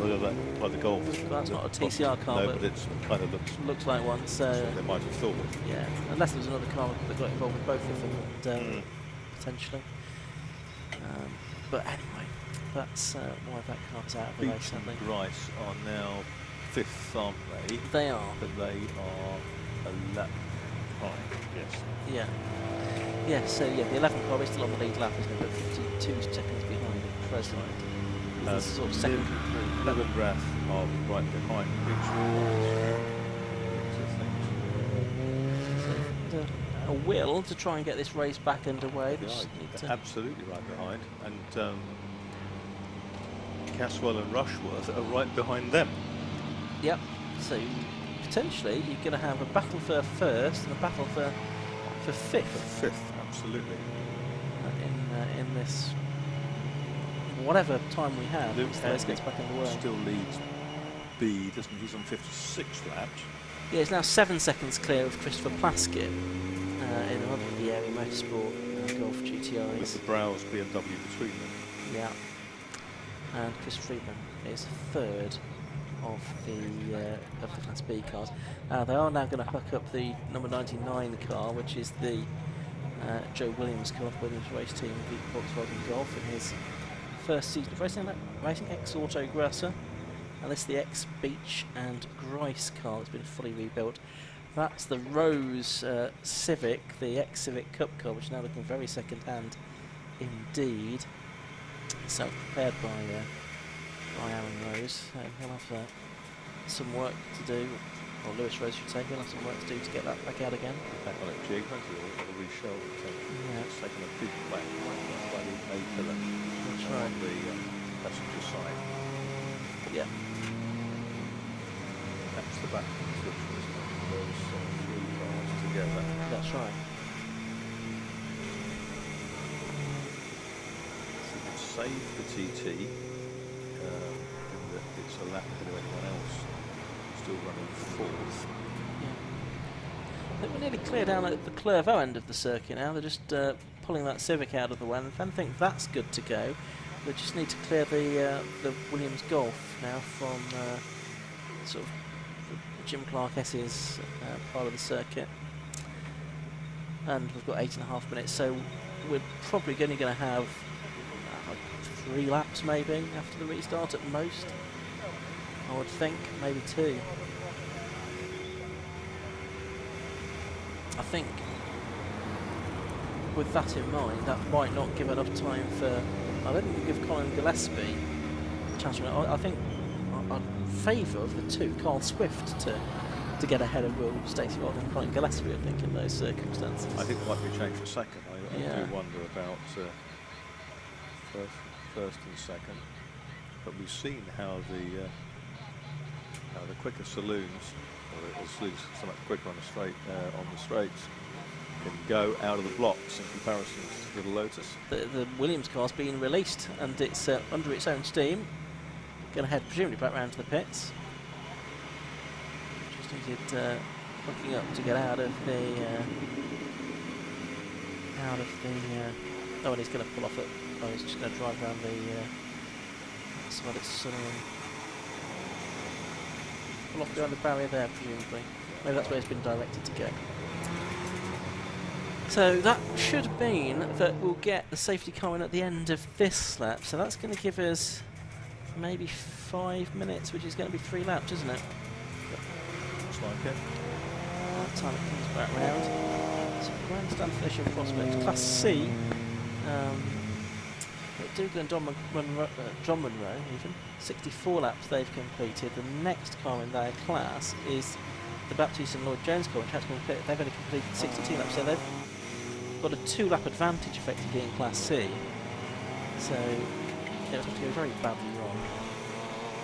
by the Golf. That's not a TCR car, no, but it kind of looks like one. So they might have thought. Yeah, unless there was another car that got involved with both of them, and, potentially. But anyway, that's why that car was out of the race, sadly. Grice are now 5th, aren't they? They are. But they are a lap behind, yes. Yeah. Yeah, so the 11th car is still on the lead lap, isn't it? But 52 seconds behind at present. This is sort of second group. Liv and Rath are right behind Rich. A will to try and get this race back underway. They're absolutely right behind, and Caswell and Rushworth are right behind them. Yep. So potentially you're going to have a battle for first and a battle for fifth. For fifth, absolutely. In this, whatever time we have, Luke the race gets back underway. Still leads B, doesn't he? He's on 56 laps. Yeah, he's now 7 seconds clear of Christopher Plaskett in another VW Motorsport Golf GTIs. With the Browse BMW between them. Yeah. And Chris Friedman is third of the Class B cars. They are now going to hook up the number 99 car, which is the Joe Williams car, Williams race team, the Volkswagen Golf, in his first season of racing ex-Auto Grasser. And this is the ex-Beach and Grice car that's been fully rebuilt. That's the Rose Civic, the ex-Civic Cup car, which is now looking very second-hand indeed. So prepared by Aaron Rose. He'll have some work to do, or Lewis Rose should say, he'll have some work to do to get that back out again. Back on a jig, won't he? Or a reshell. Yeah. It's taken a big whack by the A-pillar. That's right. On the passenger side. Yeah. That's the back description, isn't it? Those three cars together. That's right. So you can save the TT in that it's a lap ahead of anyone else. Still running fourth. Yeah. I think we're nearly clear down at the Clairvaux end of the circuit now. They're just pulling that Civic out of the way, and I think that's good to go. They just need to clear the Williams Golf now from sort of Jim Clark S's part of the circuit. And we've got 8.5 minutes, so we're probably only going to have 3 laps maybe after the restart at most. I would think, maybe 2. I think with that in mind, that might not give enough time for... I don't think we give Colin Gillespie a chance. I think I'd favour of the 2, Carl Swift to get ahead of Will Stacey rather than Colin Gillespie, I think, in those circumstances. I think there might be a change for second. I do wonder about first and second. But we've seen how the quicker saloons, or saloons so much quicker on the straights, can go out of the blocks in comparison to the Lotus. The Williams car's being released, and it's under its own steam. Going to head presumably back round to the pits. Just needed hooking up to get out of the Oh, and he's going to pull off it. Oh, he's just going to drive around the side it's sunny and pull off behind the barrier there, presumably. Maybe that's where he's been directed to go. So that should mean that we'll get the safety car in at the end of this lap. So that's going to give us maybe 5 minutes, which is going to be 3 laps, isn't it? Looks like it. Time it comes back round. So grandstand finishing prospect. Class C. Dougal and John Munro, even 64 laps they've completed. The next car in their class is the Baptiste and Lloyd Jones car, which they've only completed 62 laps, so they've got a 2-lap advantage effectively in Class C. So it would have to go very badly wrong.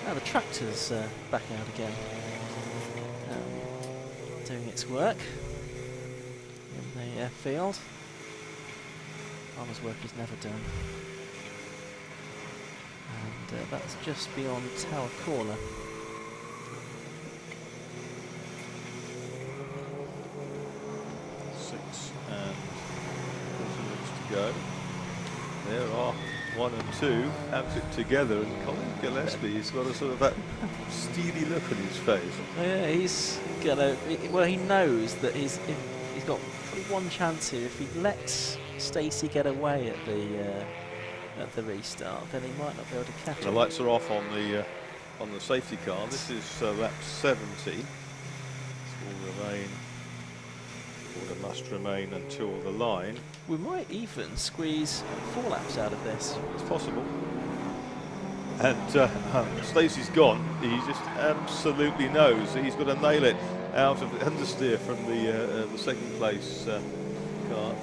Now the tractor's back out again, doing its work in the field. Farmer's work is never done. And that's just beyond Tower Corner. 6 and 40 minutes to go. There are 1 and 2 have it together, and Colin Gillespie, he's got a sort of that steely look on his face. Yeah, he's gonna. Well, he knows that he's got one chance here. If he lets Stacey get away at the restart, then he might not be able to catch The him. lights are off on the safety car. This is lap 70. All must remain until the line. We might even squeeze 4 laps out of this. It's possible. And Stacey's gone. He just absolutely knows that he's got to nail it out of the understeer from the second place car.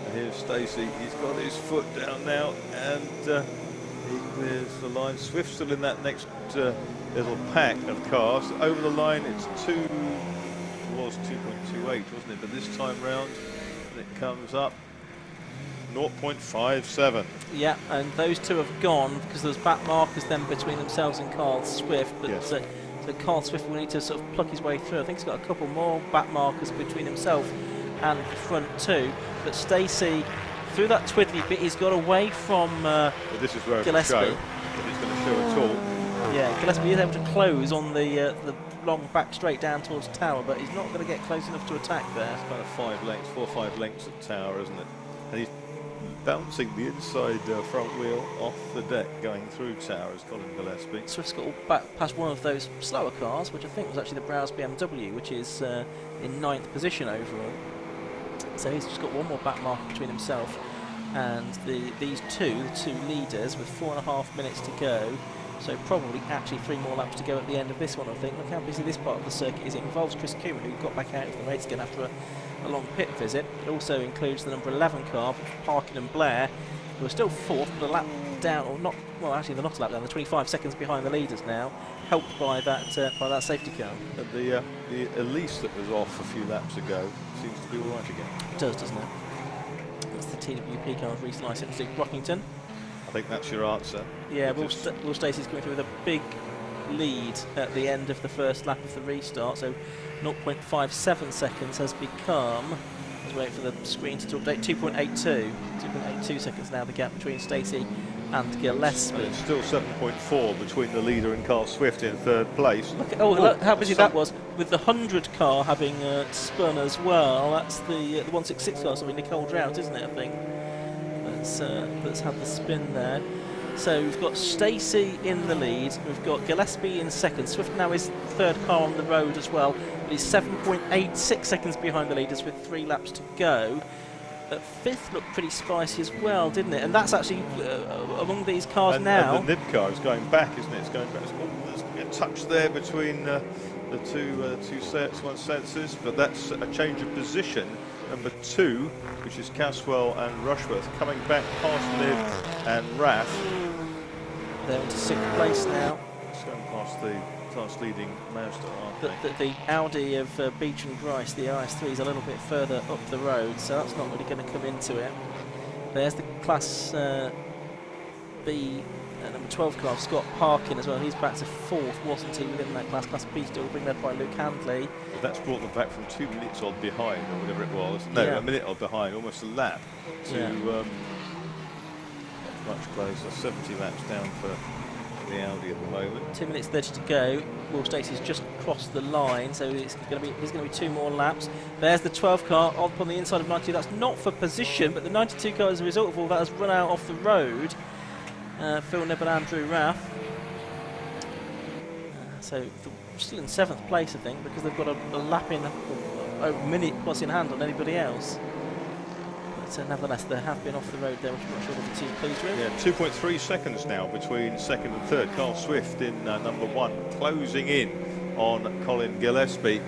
And here's Stacey. He's got his foot down now, and he clears the line. Swift's still in that next little pack of cars. Over the line, it's 2.28, wasn't it? But this time round, when it comes up, 0.57. Yeah, and those two have gone because there's back markers then between themselves and Carl Swift. But Yes. so Carl Swift will need to sort of pluck his way through. I think he's got a couple more back markers between himself and the front two. But Stacey, through that twiddly bit, he's got away from But this is where Gillespie. it'll show. If it's going to show at all. Yeah, Gillespie is able to close on the long back straight down towards Tower, but he's not going to get close enough to attack there. It's about 4 or 5 lengths at Tower, isn't it? And he's bouncing the inside front wheel off the deck going through Tower as Colin Gillespie. Swift's got all back past one of those slower cars, which I think was actually the Browse BMW, which is in 9th position overall. So he's just got one more back marker between himself and these two leaders with 4.5 minutes to go. So probably actually 3 more laps to go at the end of this one, I think. Look how busy this part of the circuit is. It involves Chris Coomer, who got back out of the race again after a long pit visit. It also includes the number 11 car, Parkin and Blair, who are still 4th, but a lap down, or not, well actually they're not a lap down, they're 25 seconds behind the leaders now, helped by that safety car. And the Elise that was off a few laps ago seems to be all right again. It does, doesn't it? That's the TWP car of Reece Licensed at Brockington. I think that's your answer. Yeah, Will Stacey's coming through with a big lead at the end of the first lap of the restart, so 0.57 seconds has become, let's wait for the screen to update, 2.82 seconds now, the gap between Stacey and Gillespie. And it's still 7.4 between the leader and Carl Swift in 3rd place. Look how busy that was, with the 100 car having spun as well. That's the 166 car, so Nicole Drought, isn't it, I think? That's had the spin there. So we've got Stacey in the lead, we've got Gillespie in 2nd, Swift now is 3rd car on the road as well, but he's 7.86 seconds behind the leaders with 3 laps to go. 5th looked pretty spicy as well, didn't it? And that's actually among these cars now. And the nib car is going back, isn't it? It's going back. There's a touch there between the two sets, one sensors, but that's a change of position. Number 2, which is Caswell and Rushworth, coming back past Nib and Raff. They're into 6th place now. It's going past the class leading Mazda, aren't they? The Audi of Beach and Grice, the RS3, is a little bit further up the road, so that's not really going to come into it. There's the Class B number 12 car, Scott Parkin as well. He's back to 4th, wasn't he, within that class? Class B still being led by Luke Handley. Well, that's brought them back from 2 minutes odd behind, or whatever it was. No, Yeah. a minute odd behind, almost a lap, to much closer. 70 laps down for the Audi at the moment. 2 minutes 30 to go. Will Stacey's just crossed the line, so there's going to be 2 more laps. There's the 12 car up on the inside of 92. That's not for position, but the 92 car, as a result of all that, has run out off the road. Phil Nibb and Andrew Raff. So still in 7th place, I think, because they've got a lap in, a minute plus in hand on anybody else. But nevertheless, they have been off the road there, which I'm not sure they'll be too pleased with. Yeah, 2.3 seconds now between second and third. Carl Swift in number 1, closing in on Colin Gillespie.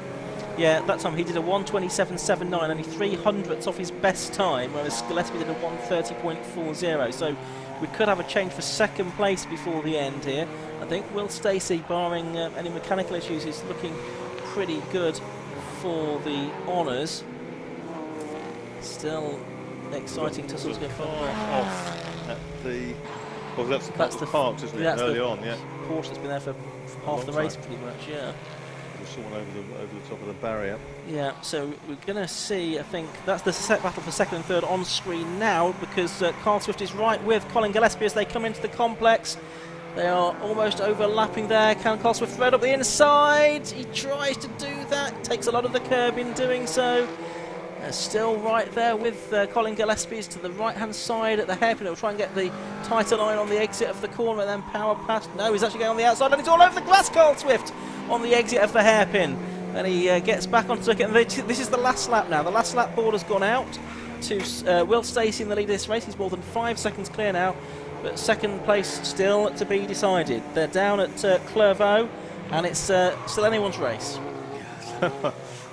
Yeah, that time he did a 1:27.79, only 300ths off his best time, whereas Gillespie did a 1:30.40. So we could have a change for second place before the end here. I think Will Stacey, barring any mechanical issues, is looking pretty good for the honours. Still exciting tussles go forward. Off at the... Well, that's the parked, isn't it? Early on, yeah. Porsche has been there for half the race, pretty much, yeah. There's someone over the top of the barrier. Yeah, so we're going to see, I think, that's the set battle for second and third on screen now, because Carl Swift is right with Colin Gillespie as they come into the complex. They are almost overlapping there. Can Carl Swift thread up the inside? He tries to do that, takes a lot of the curb in doing so. Still right there with Colin Gillespie to the right-hand side at the hairpin. He'll try and get the tighter line on the exit of the corner and then power past. No, he's actually going on the outside and he's all over the grass, Carl Swift, on the exit of the hairpin. And he gets back onto the circuit. And this is the last lap now. The last lap board has gone out to Will Stacey in the lead of this race. He's more than 5 seconds clear now, but second place still to be decided. They're down at Clervaux, and it's still anyone's race.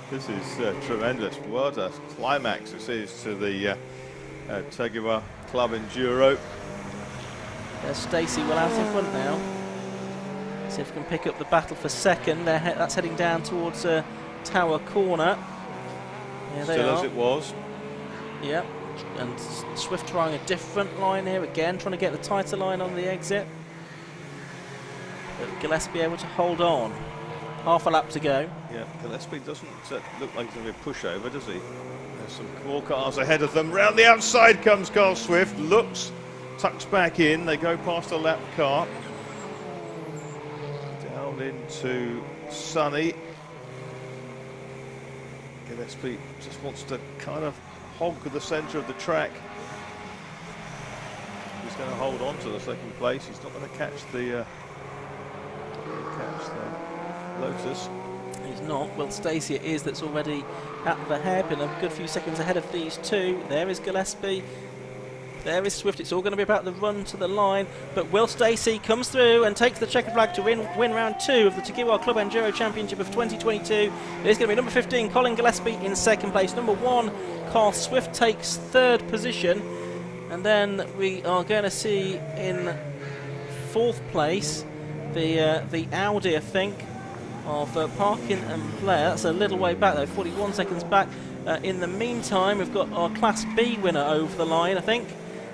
This is tremendous. What a climax this is to the Tegua Club Enduro. There's Stacey well out in front now. See if we can pick up the battle for second. That's heading down towards Tower Corner. There they Still are. as it was. Yep. And Swift trying a different line here again, trying to get the tighter line on the exit. But Gillespie able to hold on. Half a lap to go. Yeah, Gillespie doesn't look like he's going to be a pushover, does he? There's some more cars ahead of them. Round the outside comes Carl Swift. Looks, tucks back in. They go past a lap car. Down into Sunny. Gillespie just wants to kind of hog the centre of the track. He's going to hold on to the second place. He's not going to catch the Lotus. He's not. Will Stacey it is that's already at the hairpin, a good few seconds ahead of these two. There is Gillespie. There is Swift. It's all going to be about the run to the line. But Will Stacey comes through and takes the checkered flag to win round 2 of the Tegua Club Enduro Championship of 2022. It is going to be number 15, Colin Gillespie, in second place. Number 1, Carl Swift takes third position. And then we are going to see in fourth place the Audi, I think, of Parkin and Blair. That's a little way back though, 41 seconds back. In the meantime, we've got our Class B winner over the line, I think,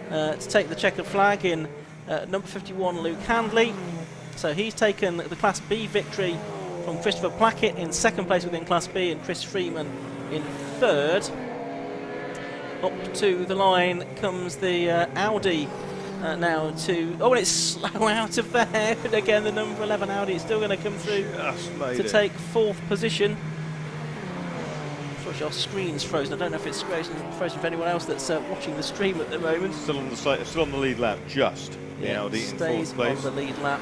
to take the checkered flag in number 51, Luke Handley. So he's taken the Class B victory from Christopher Plackett in second place within Class B and Chris Freeman in third. Up to the line comes the Audi now to... Oh, and it's slow out of there. But again, the number 11 Audi is still going to come through to take fourth position. Unfortunately, our screen's frozen. I don't know if it's frozen for anyone else that's watching the stream at the moment. Still on the lead lap, just. The Audi in fourth place. Stays on the lead lap.